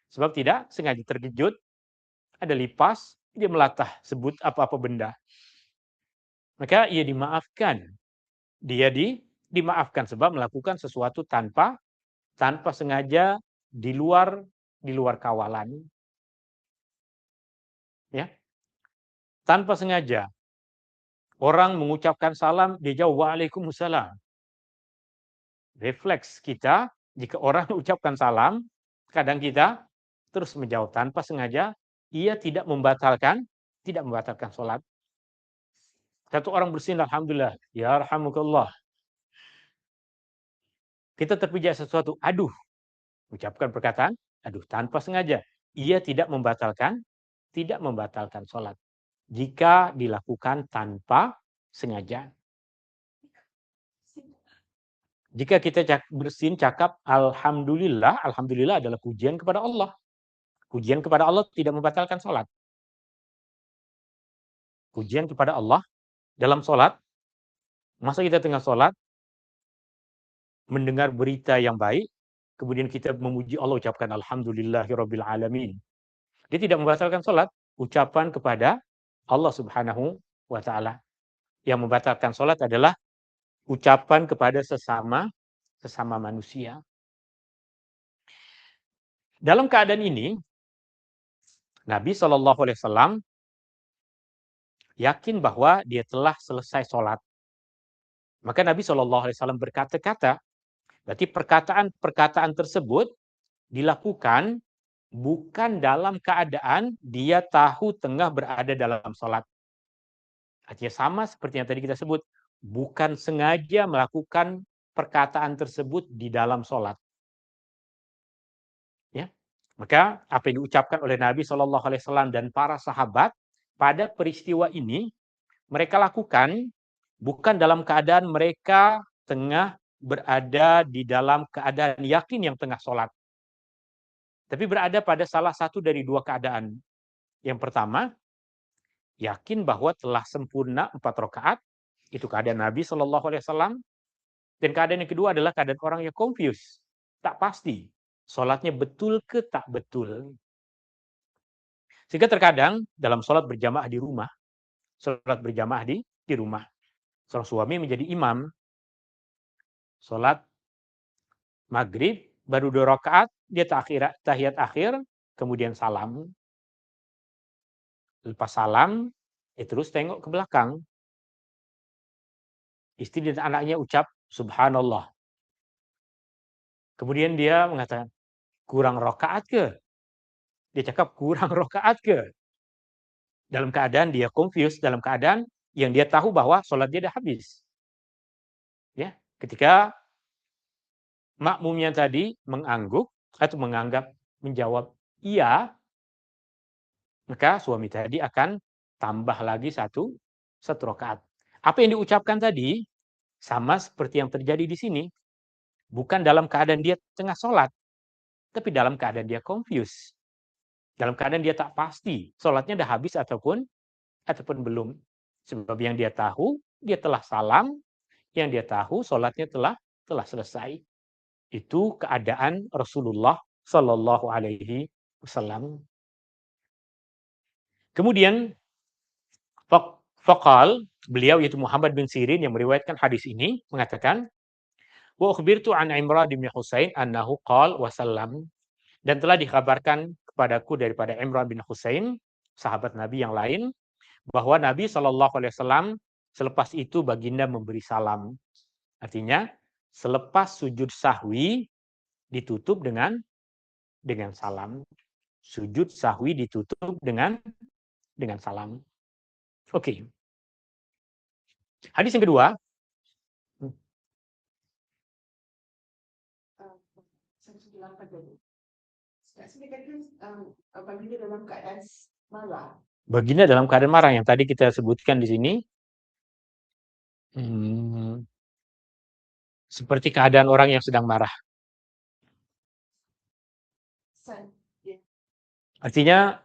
Terkejut, ada lipas, dia melatah, sebut apa-apa benda. Maka ia dimaafkan. Dia dimaafkan sebab melakukan sesuatu tanpa sengaja di luar kawalan. Ya. Tanpa sengaja. Orang mengucapkan salam, dia jawab waalaikumsalam. Refleks kita, jika orang mengucapkan salam, kadang kita terus menjawab tanpa sengaja, ia tidak membatalkan sholat. Satu orang bersin, alhamdulillah, ya rahmukallah. Kita terpijak sesuatu, aduh, ucapkan perkataan, aduh, tanpa sengaja. Ia tidak membatalkan sholat. Jika dilakukan tanpa sengaja. Jika kita bersin, cakap alhamdulillah, alhamdulillah adalah pujian kepada Allah. Pujian kepada Allah tidak membatalkan sholat. Pujian kepada Allah dalam sholat, masa kita tengah sholat, mendengar berita yang baik, kemudian kita memuji Allah, ucapkan alhamdulillahirabbil alamin. Dia tidak membatalkan sholat, ucapan kepada Allah Subhanahu wa taala. Yang membatalkan sholat adalah ucapan kepada sesama manusia. Dalam keadaan ini, Nabi Shallallahu Alaihi Wasallam yakin bahwa dia telah selesai sholat. Maka Nabi Shallallahu Alaihi Wasallam berkata-kata. Berarti perkataan tersebut dilakukan bukan dalam keadaan dia tahu tengah berada dalam sholat. Artinya sama seperti yang tadi kita sebut, bukan sengaja melakukan perkataan tersebut di dalam sholat. Ya. Maka apa yang diucapkan oleh Nabi SAW dan para sahabat pada peristiwa ini, mereka lakukan bukan dalam keadaan mereka tengah berada di dalam keadaan yakin yang tengah sholat. Tapi berada pada salah satu dari dua keadaan. Yang pertama, yakin bahwa telah sempurna 4 rakaat, itu keadaan Nabi SAW. Dan keadaan yang kedua adalah keadaan orang yang confused, tak pasti, sholatnya betul ke tak betul. Sehingga terkadang dalam sholat berjamaah di rumah, di rumah, seorang suami menjadi imam, sholat maghrib, baru 2 rakaat, dia tahiyat akhir, kemudian salam. Lepas salam, terus tengok ke belakang. Istri dan anaknya ucap, Subhanallah. Kemudian dia mengatakan, kurang rakaat ke? Dia cakap, kurang rakaat ke? Dalam keadaan dia confused, dalam keadaan yang dia tahu bahwa sholat dia dah habis. Ya, ketika makmumnya tadi mengangguk atau menjawab iya, maka suami tadi akan tambah lagi satu rakaat. Apa yang diucapkan tadi sama seperti yang terjadi di sini, bukan dalam keadaan dia tengah sholat, tapi dalam keadaan dia confused. Dalam keadaan dia tak pasti sholatnya dah habis ataupun belum. Sebab yang dia tahu, dia telah salam, yang dia tahu sholatnya telah selesai. Itu keadaan Rasulullah Shallallahu Alaihi Wasallam. Kemudian Faqal, beliau yaitu Muhammad bin Sirin yang meriwayatkan hadis ini mengatakan, wa ukhbirtu an Imran bin Husain annahu qala wa sallam, dan telah dikabarkan kepadaku daripada Imran bin Husain, sahabat Nabi yang lain, bahwa Nabi Shallallahu Alaihi Wasallam selepas itu baginda memberi salam. Artinya selepas sujud sahwi ditutup dengan salam. Sujud sahwi ditutup dengan salam. Oke. Hadis yang kedua. Baginda dalam keadaan marah yang tadi kita sebutkan di sini. Seperti keadaan orang yang sedang marah. Artinya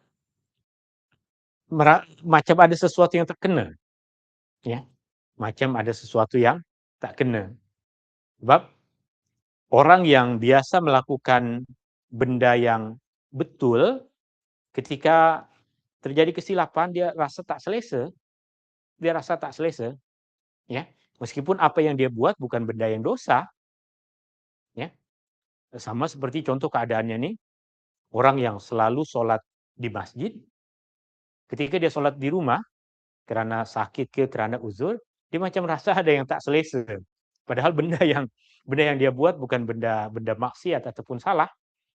macam ada sesuatu yang terkena. Ya. Macam ada sesuatu yang tak kena. Sebab orang yang biasa melakukan benda yang betul, ketika terjadi kesilapan, dia rasa tak selesa. Ya. Meskipun apa yang dia buat bukan benda yang dosa. Ya. Sama seperti contoh keadaannya nih, orang yang selalu sholat di masjid, ketika dia sholat di rumah, karena sakit ke, karena uzur, dia macam rasa ada yang tak selesa. Padahal benda yang dia buat bukan benda maksiat ataupun salah,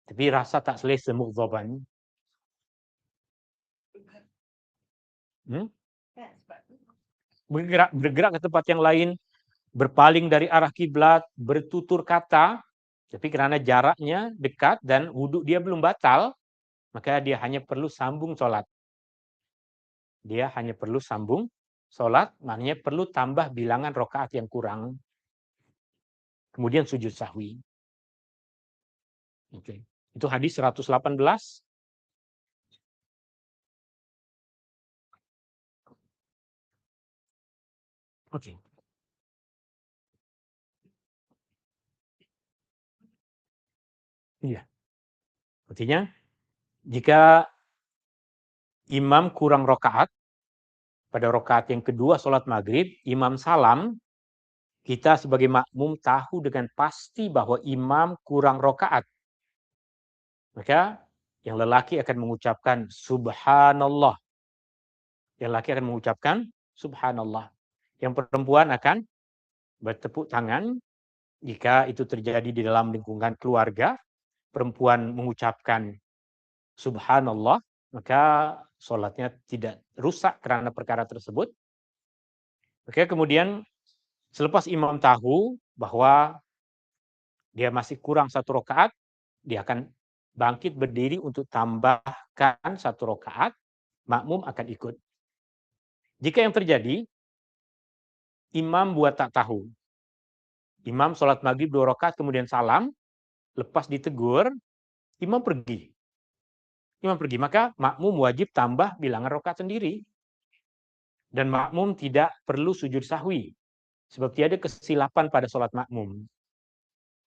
tapi rasa tak selesa, mughdaban. Bergerak ke tempat yang lain, berpaling dari arah kiblat, bertutur kata, tapi karena jaraknya dekat dan wudhu dia belum batal, maka dia hanya perlu sambung sholat. Maknanya perlu tambah bilangan rakaat yang kurang. Kemudian sujud sahwi. Oke. Itu hadis 118. Oke. Iya. Artinya, jika imam kurang rakaat, pada rakaat yang kedua sholat maghrib, imam salam, kita sebagai makmum tahu dengan pasti bahwa imam kurang rakaat. Maka yang lelaki akan mengucapkan subhanallah. Yang perempuan akan bertepuk tangan. Jika itu terjadi di dalam lingkungan keluarga, perempuan mengucapkan subhanallah, maka sholatnya tidak rusak karena perkara tersebut. Oke, kemudian selepas imam tahu bahwa dia masih kurang 1 rakaat, dia akan bangkit berdiri untuk tambahkan 1 rakaat, makmum akan ikut. Jika yang terjadi, imam buat tak tahu. Imam sholat maghrib 2 rakaat kemudian salam, lepas ditegur, imam pergi. Imam pergi, maka makmum wajib tambah bilangan rakaat sendiri. Dan makmum tidak perlu sujud sahwi. Sebab tiada kesilapan pada sholat makmum.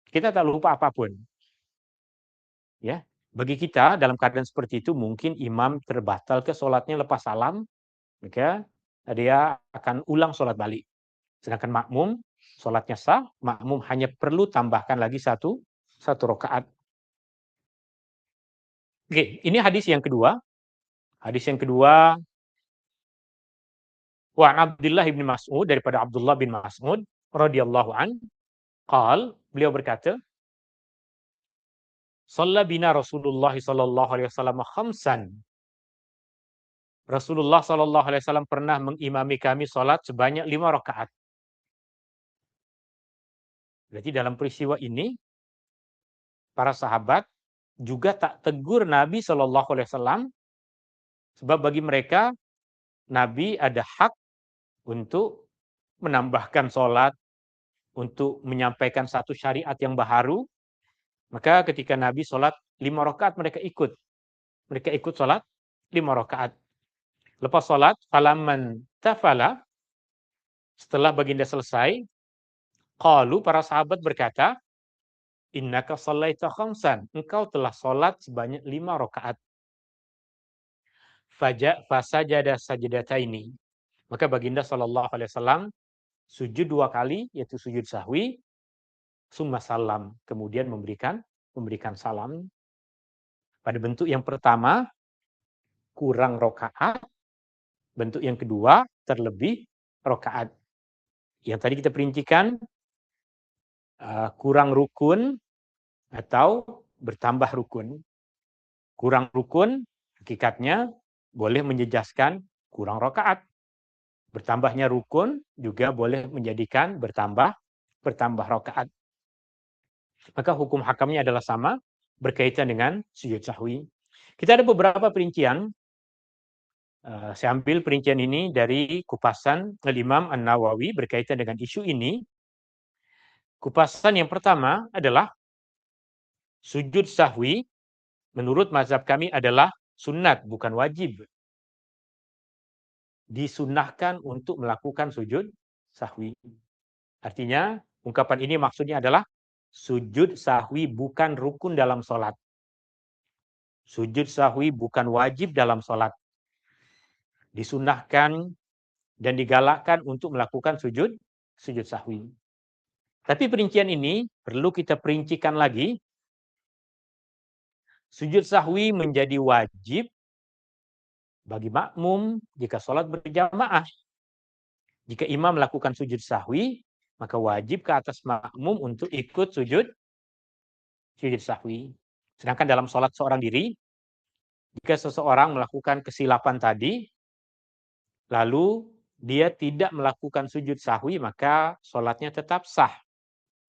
Kita tak lupa apapun. Ya, bagi kita dalam keadaan seperti itu mungkin imam terbatal ke sholatnya lepas salam, maka dia akan ulang sholat balik. Sedangkan makmum sholatnya sah, makmum hanya perlu tambahkan lagi satu rakaat. Oke, ini hadis yang kedua. Hadis yang kedua, wa Abdullah bin Mas'ud, daripada Abdullah bin Mas'ud radhiyallahu an, beliau berkata, shalla bina Rasulullah sallallahu alaihi wasallam khamsan. Rasulullah sallallahu alaihi wasallam pernah mengimami kami salat sebanyak 5 rakaat. Berarti dalam peristiwa ini para sahabat juga tak tegur Nabi sallallahu alaihi wasallam, sebab bagi mereka Nabi ada hak untuk menambahkan salat, untuk menyampaikan satu syariat yang baru. Maka ketika Nabi salat 5 rakaat mereka ikut. Mereka ikut salat 5 rakaat. Lepas salat, falamman tafala, setelah baginda selesai, qalu, para sahabat berkata, innaka shallaita khamsan, engkau telah salat sebanyak 5 rakaat. Fasajada sajdataini. Maka baginda sallallahu alaihi wasallam sujud 2 kali, yaitu sujud sahwi, summa salam, kemudian memberikan salam. Pada bentuk yang pertama kurang rakaat, bentuk yang kedua terlebih rakaat. Yang tadi kita perincikan kurang rukun atau bertambah rukun. Kurang rukun hakikatnya boleh menjejaskan kurang rakaat. Bertambahnya rukun juga boleh menjadikan bertambah rakaat. Maka hukum hakamnya adalah sama, berkaitan dengan sujud sahwi. Kita ada beberapa perincian. Saya ambil perincian ini dari kupasan Al-Imam An-Nawawi berkaitan dengan isu ini. Kupasan yang pertama adalah sujud sahwi menurut mazhab kami adalah sunat, bukan wajib. Disunnahkan untuk melakukan sujud sahwi. Artinya, ungkapan ini maksudnya adalah sujud sahwi bukan rukun dalam sholat. Sujud sahwi bukan wajib dalam sholat. Disunnahkan dan digalakkan untuk melakukan sujud sahwi. Tapi perincian ini perlu kita perincikan lagi. Sujud sahwi menjadi wajib bagi makmum jika sholat berjamaah. Jika imam melakukan sujud sahwi, maka wajib ke atas makmum untuk ikut sujud sahwi. Sedangkan dalam sholat seorang diri, jika seseorang melakukan kesilapan tadi, lalu dia tidak melakukan sujud sahwi, maka sholatnya tetap sah.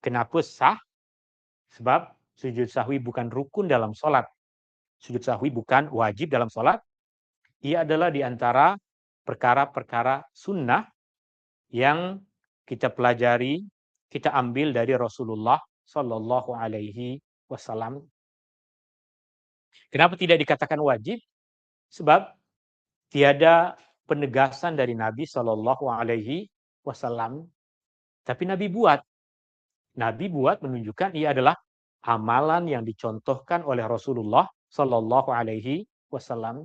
Kenapa sah? Sebab sujud sahwi bukan rukun dalam sholat. Sujud sahwi bukan wajib dalam sholat. Ia adalah di antara perkara-perkara sunnah yang kita pelajari, kita ambil dari Rasulullah Sallallahu Alaihi Wasallam. Kenapa tidak dikatakan wajib? Sebab tiada penegasan dari Nabi Sallallahu Alaihi Wasallam. Tapi Nabi buat. Nabi buat menunjukkan ia adalah amalan yang dicontohkan oleh Rasulullah Sallallahu Alaihi Wasallam.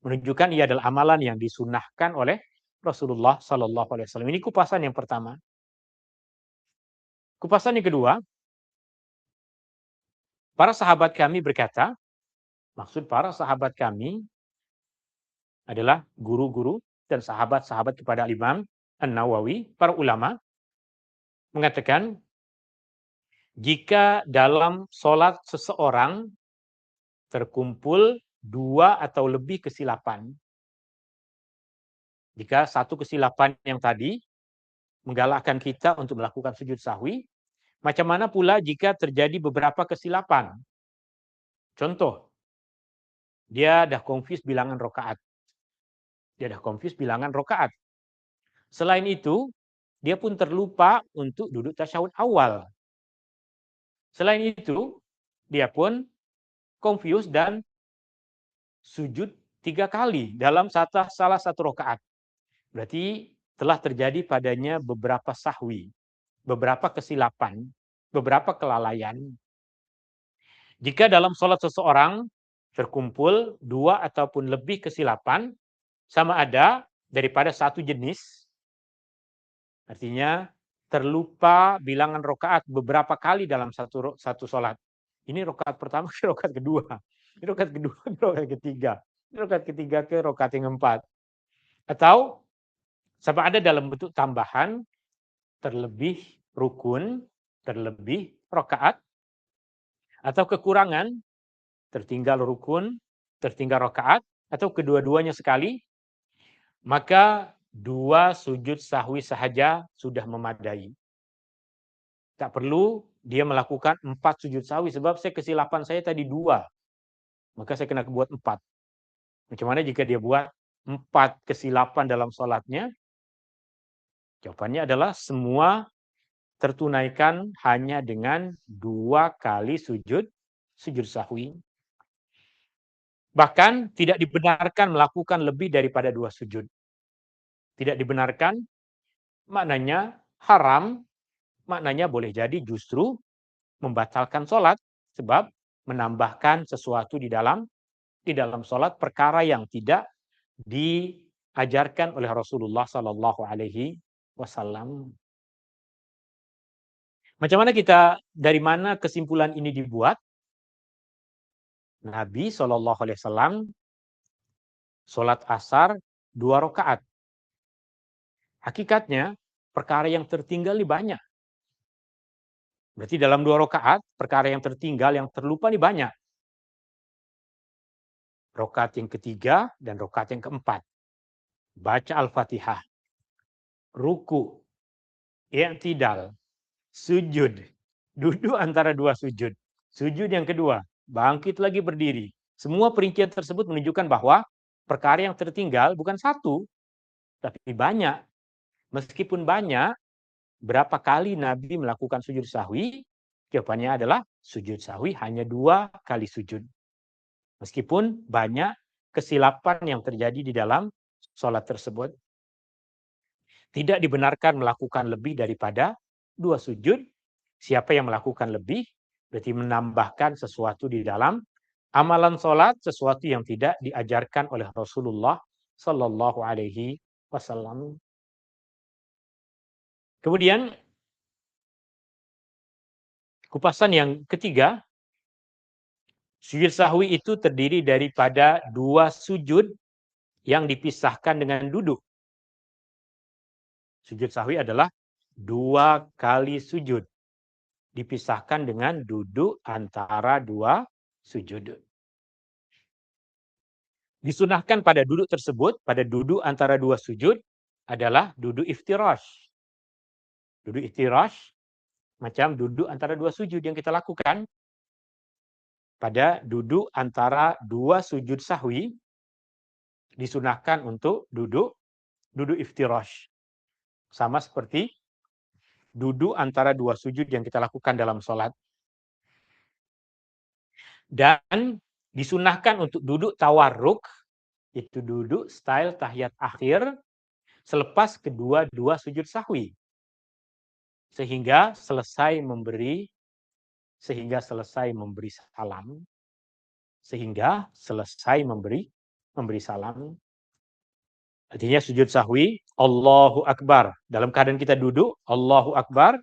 Menunjukkan ia adalah amalan yang disunnahkan oleh Rasulullah Sallallahu Alaihi Wasallam. Ini kupasan yang pertama. Kupasan yang kedua, para sahabat kami berkata, maksud para sahabat kami adalah guru-guru dan sahabat-sahabat kepada Imam An-Nawawi, para ulama, mengatakan, jika dalam sholat seseorang terkumpul 2 atau lebih kesilapan. Jika satu kesilapan yang tadi menggalakkan kita untuk melakukan sujud sahwi, macam mana pula jika terjadi beberapa kesilapan? Contoh, dia dah confuse bilangan rokaat. Selain itu, dia pun terlupa untuk duduk tasyahud awal. Selain itu, dia pun confuse dan sujud 3 kali dalam salah satu rokaat. Berarti telah terjadi padanya beberapa sahwi, beberapa kesilapan, beberapa kelalaian. Jika dalam sholat seseorang terkumpul 2 ataupun lebih kesilapan, sama ada daripada satu jenis, artinya terlupa bilangan rokaat beberapa kali dalam satu sholat. Ini rokaat pertama ke rokaat kedua, ini rokaat kedua ke rokaat ketiga, ini rokaat ketiga ke rokaat yang keempat. Atau sama ada dalam bentuk tambahan, terlebih rukun, terlebih rokaat, atau kekurangan, tertinggal rukun, tertinggal rokaat, atau kedua-duanya sekali, maka 2 sujud sahwi sahaja sudah memadai. Tak perlu dia melakukan 4 sujud sahwi, sebab kesilapan saya tadi 2, maka saya kena buat 4. Macam mana jika dia buat 4 kesilapan dalam sholatnya? Jawabannya adalah semua tertunaikan hanya dengan 2 kali sujud sahwi. Bahkan tidak dibenarkan melakukan lebih daripada 2 sujud. Tidak dibenarkan, maknanya haram, maknanya boleh jadi justru membatalkan sholat, sebab menambahkan sesuatu di dalam sholat, perkara yang tidak diajarkan oleh Rasulullah Sallallahu Alaihi Wasallam. Macam mana dari mana kesimpulan ini dibuat? Nabi Sallallahu Alaihi Wasallam sholat asar 2 rakaat. Hakikatnya perkara yang tertinggal ini banyak. Berarti dalam 2 rakaat perkara yang tertinggal, yang terlupa ini banyak. Rakaat yang ketiga dan rakaat yang keempat. Baca Al-Fatihah. Ruku. I'tidal. Sujud. Duduk antara 2 sujud. Sujud yang kedua. Bangkit lagi berdiri. Semua perincian tersebut menunjukkan bahwa perkara yang tertinggal bukan satu, tapi banyak. Meskipun banyak, berapa kali Nabi melakukan sujud sahwi? Jawabannya adalah sujud sahwi hanya 2 kali sujud. Meskipun banyak kesilapan yang terjadi di dalam sholat tersebut. Tidak dibenarkan melakukan lebih daripada 2 sujud. Siapa yang melakukan lebih, berarti menambahkan sesuatu di dalam amalan sholat, sesuatu yang tidak diajarkan oleh Rasulullah Sallallahu Alaihi Wasallam. Kemudian kupasan yang ketiga, sujud sahwi itu terdiri daripada 2 sujud yang dipisahkan dengan duduk. Sujud sahwi adalah 2 kali sujud dipisahkan dengan duduk antara 2 sujud. Disunahkan pada duduk tersebut, pada duduk antara 2 sujud adalah duduk iftirash. Duduk iftirash macam duduk antara 2 sujud yang kita lakukan. Pada duduk antara 2 sujud sahwi disunahkan untuk duduk iftirash. Sama seperti duduk antara 2 sujud yang kita lakukan dalam sholat. Dan disunahkan untuk duduk tawarruk, itu duduk style tahiyat akhir selepas kedua-dua sujud sahwi. Sehingga selesai memberi salam. Sehingga selesai memberi salam. Artinya sujud sahwi, Allahu Akbar. Dalam keadaan kita duduk, Allahu Akbar,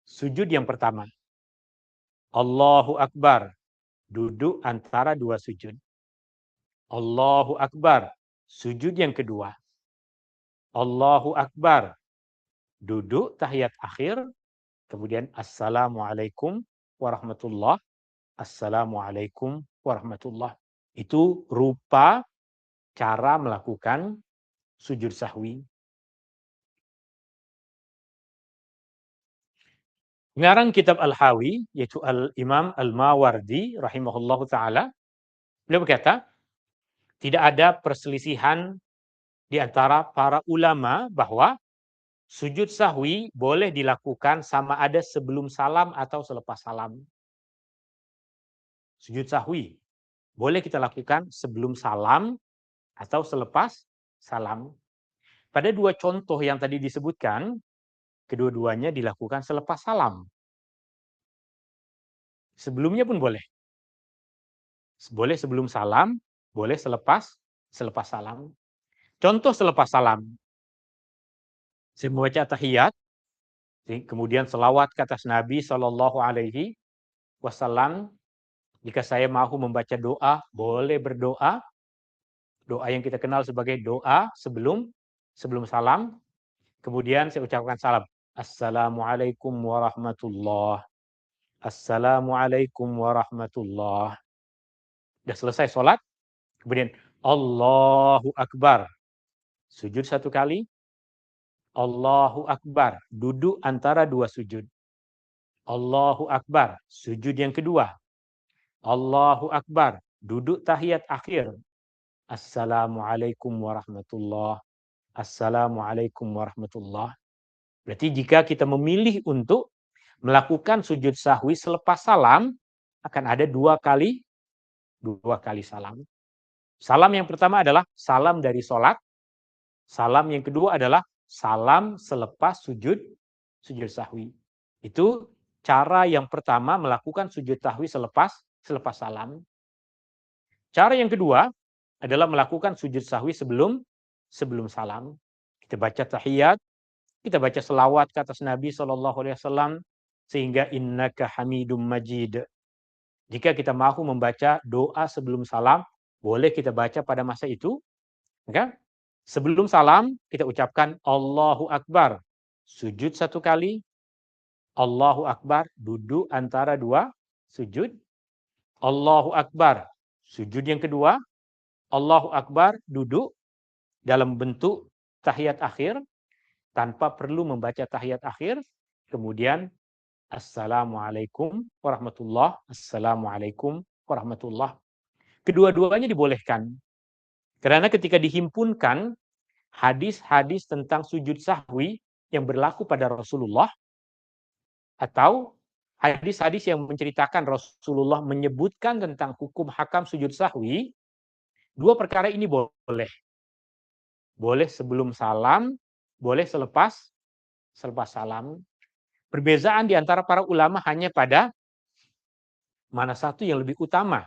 sujud yang pertama. Allahu Akbar, duduk antara 2 sujud. Allahu Akbar, sujud yang kedua. Allahu Akbar, duduk tahiyat akhir, kemudian Assalamualaikum warahmatullah. Assalamualaikum warahmatullah. Itu rupa cara melakukan sujud sahwi. Ngarang kitab Al-Hawi, yaitu Al-Imam Al-Mawardi rahimahullahu ta'ala, beliau berkata, tidak ada perselisihan di antara para ulama bahwa sujud sahwi boleh dilakukan sama ada sebelum salam atau selepas salam. Sujud sahwi boleh kita lakukan sebelum salam atau selepas salam. Pada dua contoh yang tadi disebutkan, kedua-duanya dilakukan selepas salam. Sebelumnya pun boleh. Boleh sebelum salam, boleh selepas salam. Contoh selepas salam. Saya membaca tahiyat, kemudian selawat ke atas Nabi Shallallahu Alaihi Wasallam. Jika saya mahu membaca doa, boleh berdoa. Doa yang kita kenal sebagai doa sebelum salam. Kemudian saya ucapkan salam. Assalamualaikum warahmatullah. Assalamualaikum warahmatullah. Sudah selesai sholat. Kemudian Allahu Akbar. Sujud satu kali. Allahu Akbar. Duduk antara dua sujud. Allahu Akbar. Sujud yang kedua. Allahu Akbar. Duduk tahiyat akhir. Assalamualaikum warahmatullah. Assalamualaikum warahmatullah. Berarti jika kita memilih untuk melakukan sujud sahwi selepas salam, akan ada dua kali salam. Salam yang pertama adalah salam dari sholat. Salam yang kedua adalah salam selepas sujud sahwi. Itu cara yang pertama melakukan sujud sahwi selepas salam. Cara yang kedua adalah melakukan sujud sahwi sebelum salam. Kita baca tahiyat, kita baca selawat ke atas Nabi SAW, sehingga innaka hamidum majid. Jika kita mahu membaca doa sebelum salam, boleh kita baca pada masa itu. Okay? Sebelum salam, kita ucapkan Allahu Akbar. Sujud satu kali. Allahu Akbar. Duduk antara dua sujud. Allahu Akbar. Sujud yang kedua. Allahu Akbar. Duduk dalam bentuk tahiyat akhir. Tanpa perlu membaca tahiyat akhir. Kemudian Assalamualaikum warahmatullah. Assalamualaikum warahmatullah. Kedua-duanya dibolehkan. Karena ketika dihimpunkan hadis-hadis tentang sujud sahwi yang berlaku pada Rasulullah, atau hadis-hadis yang menceritakan Rasulullah menyebutkan tentang hukum hakam sujud sahwi, dua perkara ini boleh. Boleh sebelum salam, boleh selepas salam. Perbezaan di antara para ulama hanya pada mana satu yang lebih utama,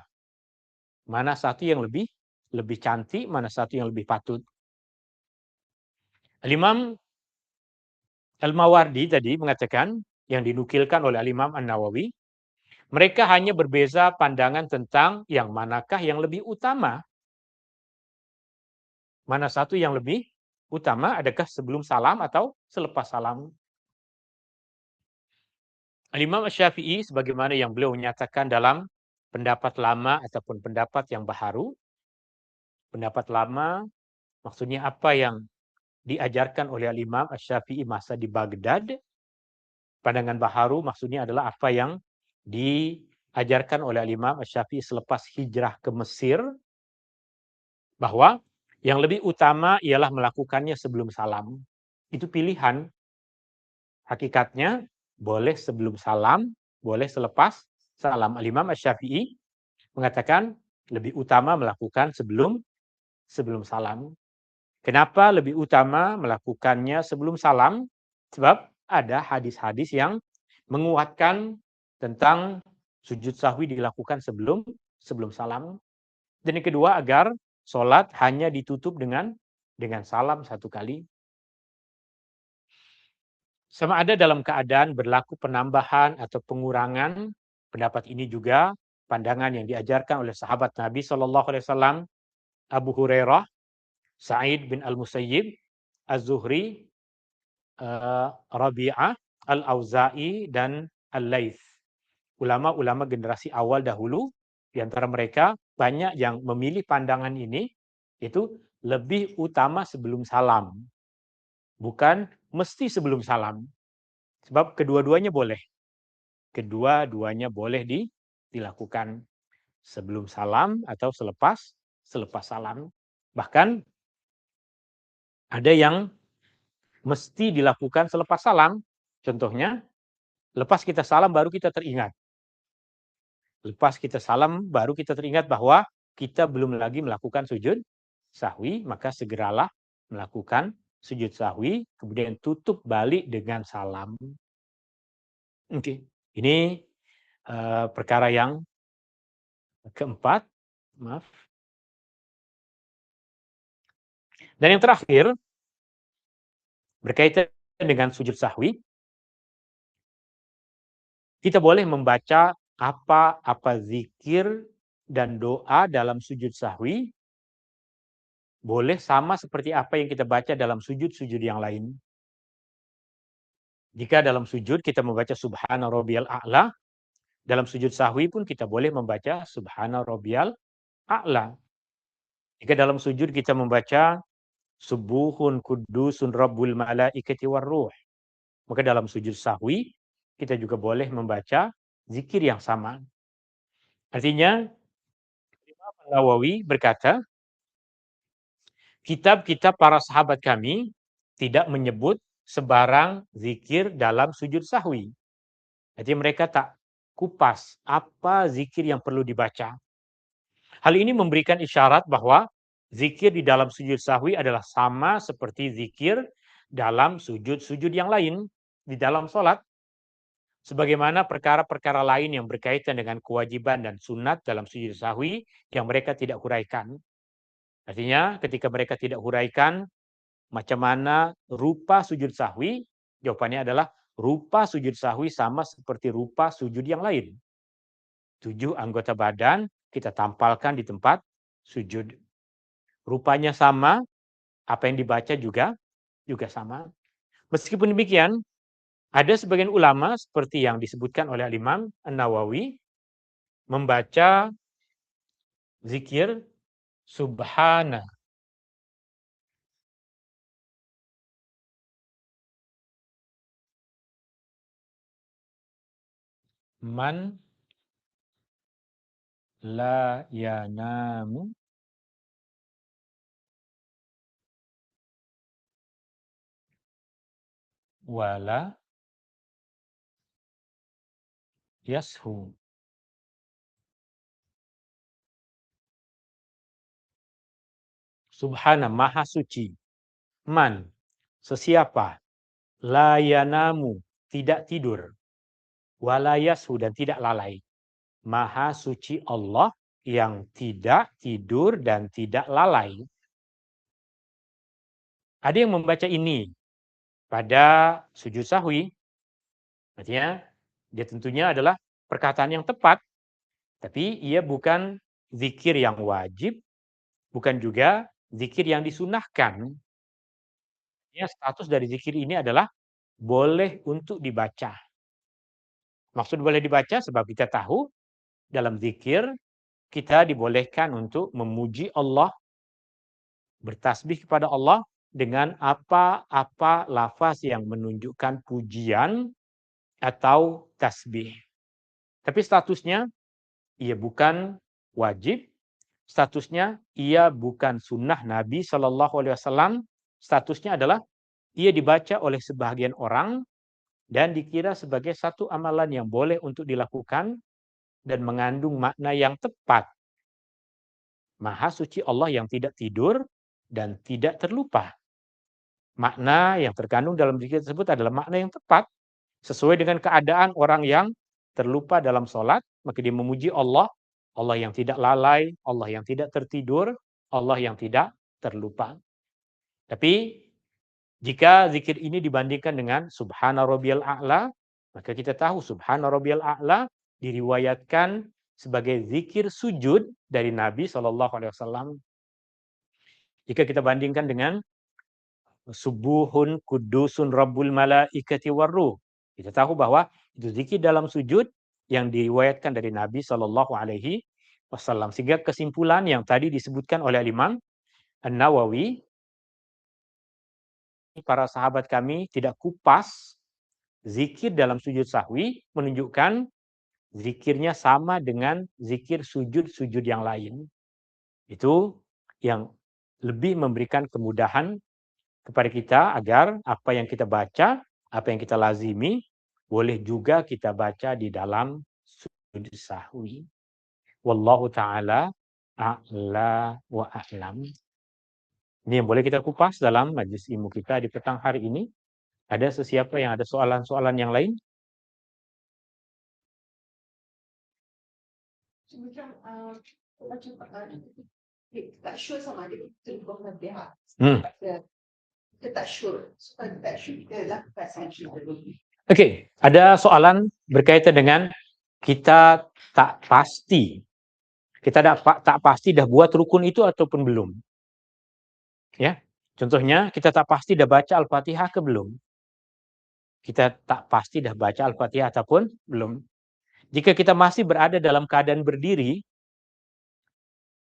mana satu yang lebih cantik, mana satu yang lebih patut. Al-Imam Al-Mawardi tadi mengatakan, yang dinukilkan oleh Al-Imam An-Nawawi, mereka hanya berbeza pandangan tentang yang manakah yang lebih utama. Mana satu yang lebih utama, adakah sebelum salam atau selepas salam. Al-Imam Asy-Syafi'i sebagaimana yang beliau nyatakan dalam pendapat lama ataupun pendapat yang baharu. Pendapat lama maksudnya apa yang diajarkan oleh Al-Imam Asy-Syafi'i masa di Baghdad. Pandangan baharu maksudnya adalah apa yang diajarkan oleh Al-Imam Asy-Syafi'i selepas hijrah ke Mesir, bahwa yang lebih utama ialah melakukannya sebelum salam. Itu pilihan. Hakikatnya boleh sebelum salam, boleh selepas salam. Al-Imam Asy-Syafi'i mengatakan lebih utama melakukan sebelum salam. Kenapa lebih utama melakukannya sebelum salam? Sebab ada hadis-hadis yang menguatkan tentang sujud sahwi dilakukan sebelum salam. Dan yang kedua, agar sholat hanya ditutup dengan salam satu kali. Sama ada dalam keadaan berlaku penambahan atau pengurangan, pendapat ini juga pandangan yang diajarkan oleh sahabat Nabi SAW, Abu Hurairah, Sa'id bin Al-Musayyib, Az-Zuhri, Rabi'ah, Al-Auza'i, dan Al-Laits. Ulama-ulama generasi awal dahulu, di antara mereka banyak yang memilih pandangan ini, itu lebih utama sebelum salam. Bukan mesti sebelum salam. Sebab kedua-duanya boleh. Kedua-duanya boleh dilakukan sebelum salam atau selepas salam. Bahkan ada yang mesti dilakukan selepas salam. Contohnya, lepas kita salam baru kita teringat. Lepas kita salam baru kita teringat bahwa kita belum lagi melakukan sujud sahwi, maka segeralah melakukan sujud sahwi, kemudian tutup balik dengan salam. Oke. Ini perkara yang keempat, maaf. Dan yang terakhir, berkaitan dengan sujud sahwi, kita boleh membaca apa zikir dan doa dalam sujud sahwi, boleh sama seperti apa yang kita baca dalam sujud-sujud yang lain. Jika dalam sujud kita membaca subhana rabbiyal a'la, dalam sujud sahwi pun kita boleh membaca subhana rabbiyal a'la. Jika dalam sujud kita membaca subuhun kudusun rabbul malaikati warruh, maka dalam sujud sahwi kita juga boleh membaca zikir yang sama. Artinya, Imam Nawawi berkata, kitab-kitab para sahabat kami tidak menyebut sebarang zikir dalam sujud sahwi. Jadi mereka tak kupas apa zikir yang perlu dibaca. Hal ini memberikan isyarat bahwa zikir di dalam sujud sahwi adalah sama seperti zikir dalam sujud-sujud yang lain di dalam sholat. Sebagaimana perkara-perkara lain yang berkaitan dengan kewajiban dan sunat dalam sujud sahwi yang mereka tidak huraikan. Artinya ketika mereka tidak huraikan macam mana rupa sujud sahwi, jawabannya adalah rupa sujud sahwi sama seperti rupa sujud yang lain. 7 anggota badan kita tampalkan di tempat sujud. Rupanya sama, apa yang dibaca juga sama. Meskipun demikian, ada sebagian ulama seperti yang disebutkan oleh Imam An-Nawawi membaca zikir subhana man la yanamu wala yashu. Subhana, maha suci. Man, sesiapa. La yanamu, tidak tidur. Wala yashu, dan tidak lalai. Maha suci Allah yang tidak tidur dan tidak lalai. Ada yang membaca ini pada sujud sahwi. Artinya, dia tentunya adalah perkataan yang tepat. Tapi ia bukan zikir yang wajib, bukan juga zikir yang disunahkan. Ya, status dari zikir ini adalah boleh untuk dibaca. Maksud boleh dibaca sebab kita tahu dalam zikir kita dibolehkan untuk memuji Allah, bertasbih kepada Allah dengan apa-apa lafaz yang menunjukkan pujian atau tasbih. Tapi statusnya ia bukan wajib, statusnya ia bukan sunnah Nabi Shallallahu Alaihi Wasallam. Statusnya adalah ia dibaca oleh sebagian orang dan dikira sebagai satu amalan yang boleh untuk dilakukan dan mengandung makna yang tepat. Maha suci Allah yang tidak tidur dan tidak terlupa. Makna yang terkandung dalam zikir tersebut adalah makna yang tepat sesuai dengan keadaan orang yang terlupa dalam sholat, maka dia memuji Allah, Allah yang tidak lalai, Allah yang tidak tertidur, Allah yang tidak terlupa. Tapi jika zikir ini dibandingkan dengan Subhana Rabbiyal A'la, maka kita tahu Subhana Rabbiyal A'la diriwayatkan sebagai zikir sujud dari Nabi Shallallahu Alaihi Wasallam. Jika kita bandingkan dengan Subuhun Kudusun Rabbul Malaikati Warruh, kita tahu bahwa itu zikir dalam sujud yang diriwayatkan dari Nabi Shallallahu Alaihi wasallam. Sehingga kesimpulan yang tadi disebutkan oleh Imam An-Nawawi, para sahabat kami tidak kupas zikir dalam sujud sahwi, menunjukkan zikirnya sama dengan zikir sujud-sujud yang lain. Itu yang lebih memberikan kemudahan kepada kita agar apa yang kita baca, apa yang kita lazimi, boleh juga kita baca di dalam sujud sahwi. Wallahu ta'ala a'la wa a'lam. Ini yang boleh kita kupas dalam majlis ilmu kita di petang hari ini. Ada sesiapa yang ada soalan-soalan yang lain? tak sure sama ada betul bukan pihak. Kita tak sure. Supaya tak sure, kita lakukan saja. Oke, ada soalan berkaitan dengan kita tak pasti. Kita tak pasti dah buat rukun itu ataupun belum. Ya, contohnya kita tak pasti dah baca Al-Fatihah ke belum. Kita tak pasti dah baca Al-Fatihah ataupun belum. Jika kita masih berada dalam keadaan berdiri,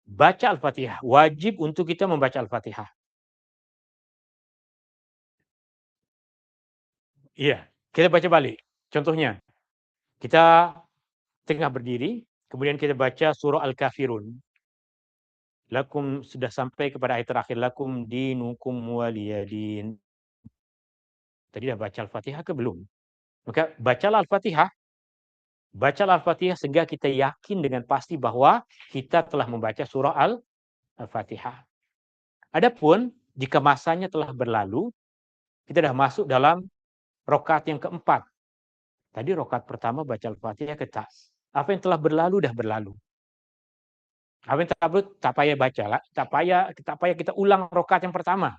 baca Al-Fatihah. Wajib untuk kita membaca Al-Fatihah. Iya, kita baca balik. Contohnya, kita tengah berdiri, kemudian kita baca surah Al-Kafirun. Lakum sudah sampai kepada ayat terakhir. Lakum dinukum waliyadin. Tadi dah baca Al-Fatihah ke belum? Maka bacalah Al-Fatihah. Bacalah Al-Fatihah sehingga kita yakin dengan pasti bahwa kita telah membaca surah Al-Fatihah. Adapun jika masanya telah berlalu, kita dah masuk dalam rakaat yang keempat. Tadi rakaat pertama baca Al-Fatihah ke tak. Apa yang telah berlalu dah berlalu. Apa yang tak payah baca lah, tak payah kita ulang rakaat yang pertama.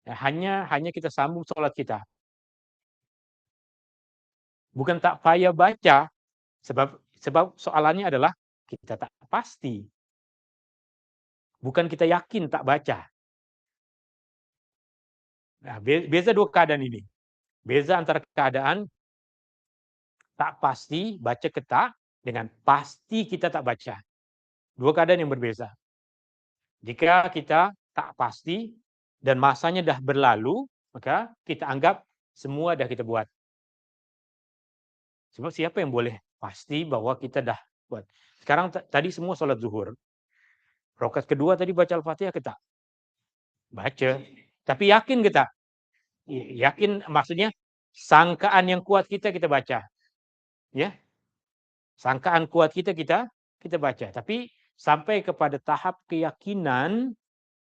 Hanya kita sambung sholat kita. Bukan tak payah baca, sebab soalannya adalah kita tak pasti. Bukan kita yakin tak baca. Nah, beza dua keadaan ini. Beza antara keadaan tak pasti baca ke tak dengan pasti kita tak baca. Dua keadaan yang berbeza. Jika kita tak pasti dan masanya dah berlalu, maka kita anggap semua dah kita buat. Sebab siapa yang boleh pasti bahwa kita dah buat. Sekarang tadi semua sholat zuhur. Rakaat kedua tadi baca Al-Fatihah kita baca. Tapi yakin kita? Yakin maksudnya sangkaan yang kuat kita baca. Ya. Sangkaan kuat kita baca. Tapi sampai kepada tahap keyakinan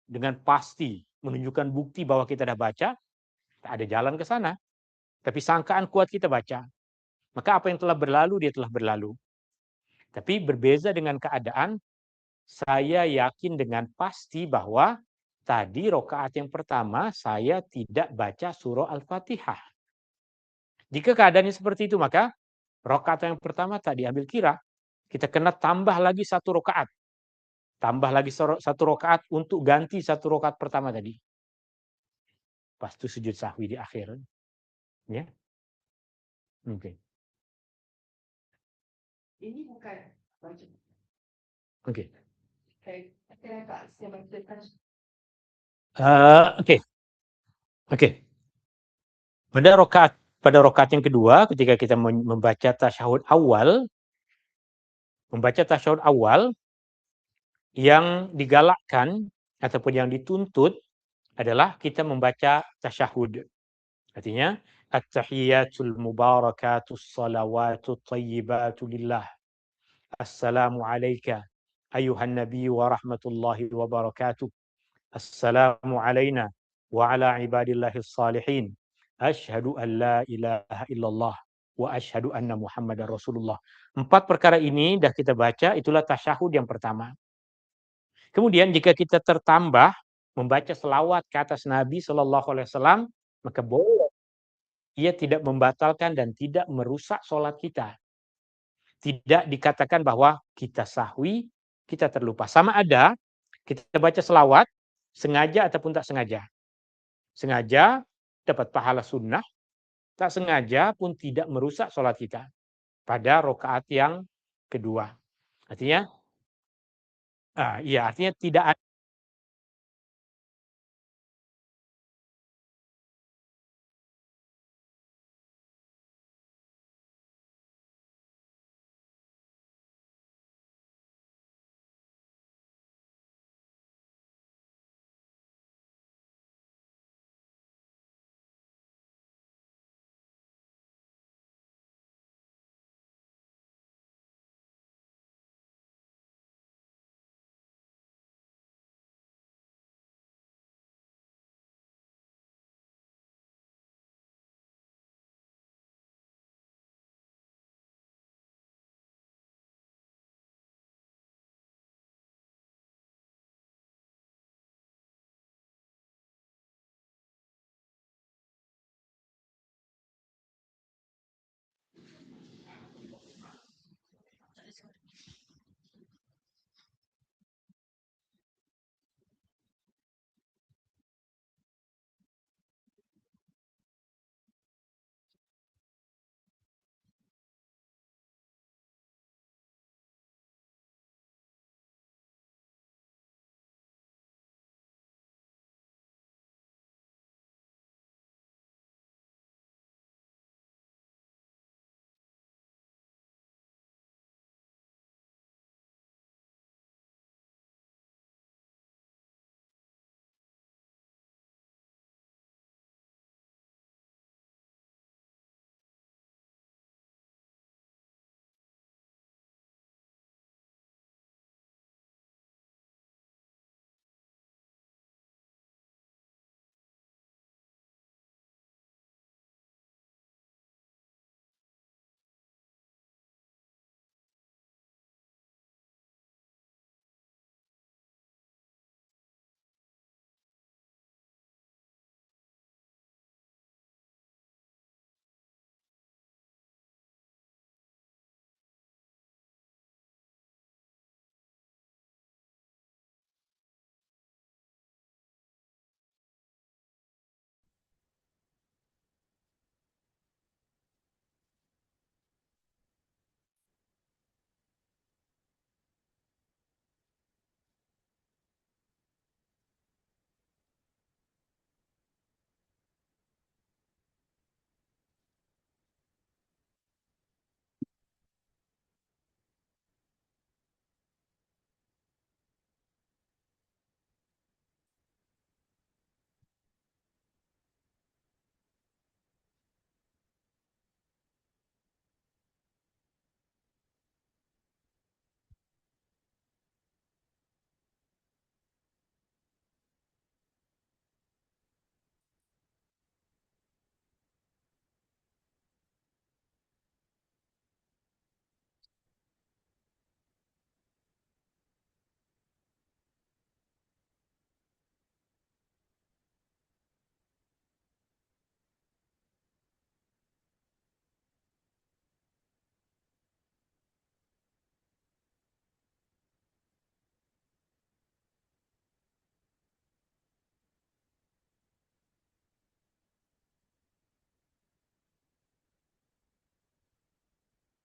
dengan pasti menunjukkan bukti bahwa kita dah baca, tak ada jalan ke sana. Tapi sangkaan kuat kita baca. Maka apa yang telah berlalu, dia telah berlalu. Tapi berbeza dengan keadaan, saya yakin dengan pasti bahwa tadi rakaat yang pertama saya tidak baca surah Al-Fatihah. Jika keadaannya seperti itu, maka rakaat yang pertama tak diambil kira. Kita kena tambah lagi satu rakaat. Tambah lagi satu rakaat untuk ganti satu rakaat pertama tadi. Pas itu sujud sahwi di akhir. Ya. Oke. Ini bukan baca. Oke. Oke. Oke. Pada rakaat yang kedua, ketika kita membaca tasyahud awal, yang digalakkan ataupun yang dituntut adalah kita membaca tasyahud. Artinya, at-tahiyatul mubarakatus salawatut tayyibatu lillah. Assalamu alayka ayuhan nabi wa rahmatullahi wa barakatuh. Assalamu alayna wa ala ibadillahis salihin. Asyhadu an la ilaha illallah wa asyhadu anna Muhammadar Rasulullah. 4 perkara ini dah kita baca, itulah tasyahud yang pertama. Kemudian jika kita tertambah membaca selawat ke atas Nabi SAW, maka boleh. Ia tidak membatalkan dan tidak merusak sholat kita. Tidak dikatakan bahwa kita sahwi, kita terlupa. Sama ada kita baca selawat, sengaja ataupun tak sengaja. Sengaja dapat pahala sunnah, tak sengaja pun tidak merusak sholat kita pada rakaat yang kedua. Artinya, iya, artinya tidak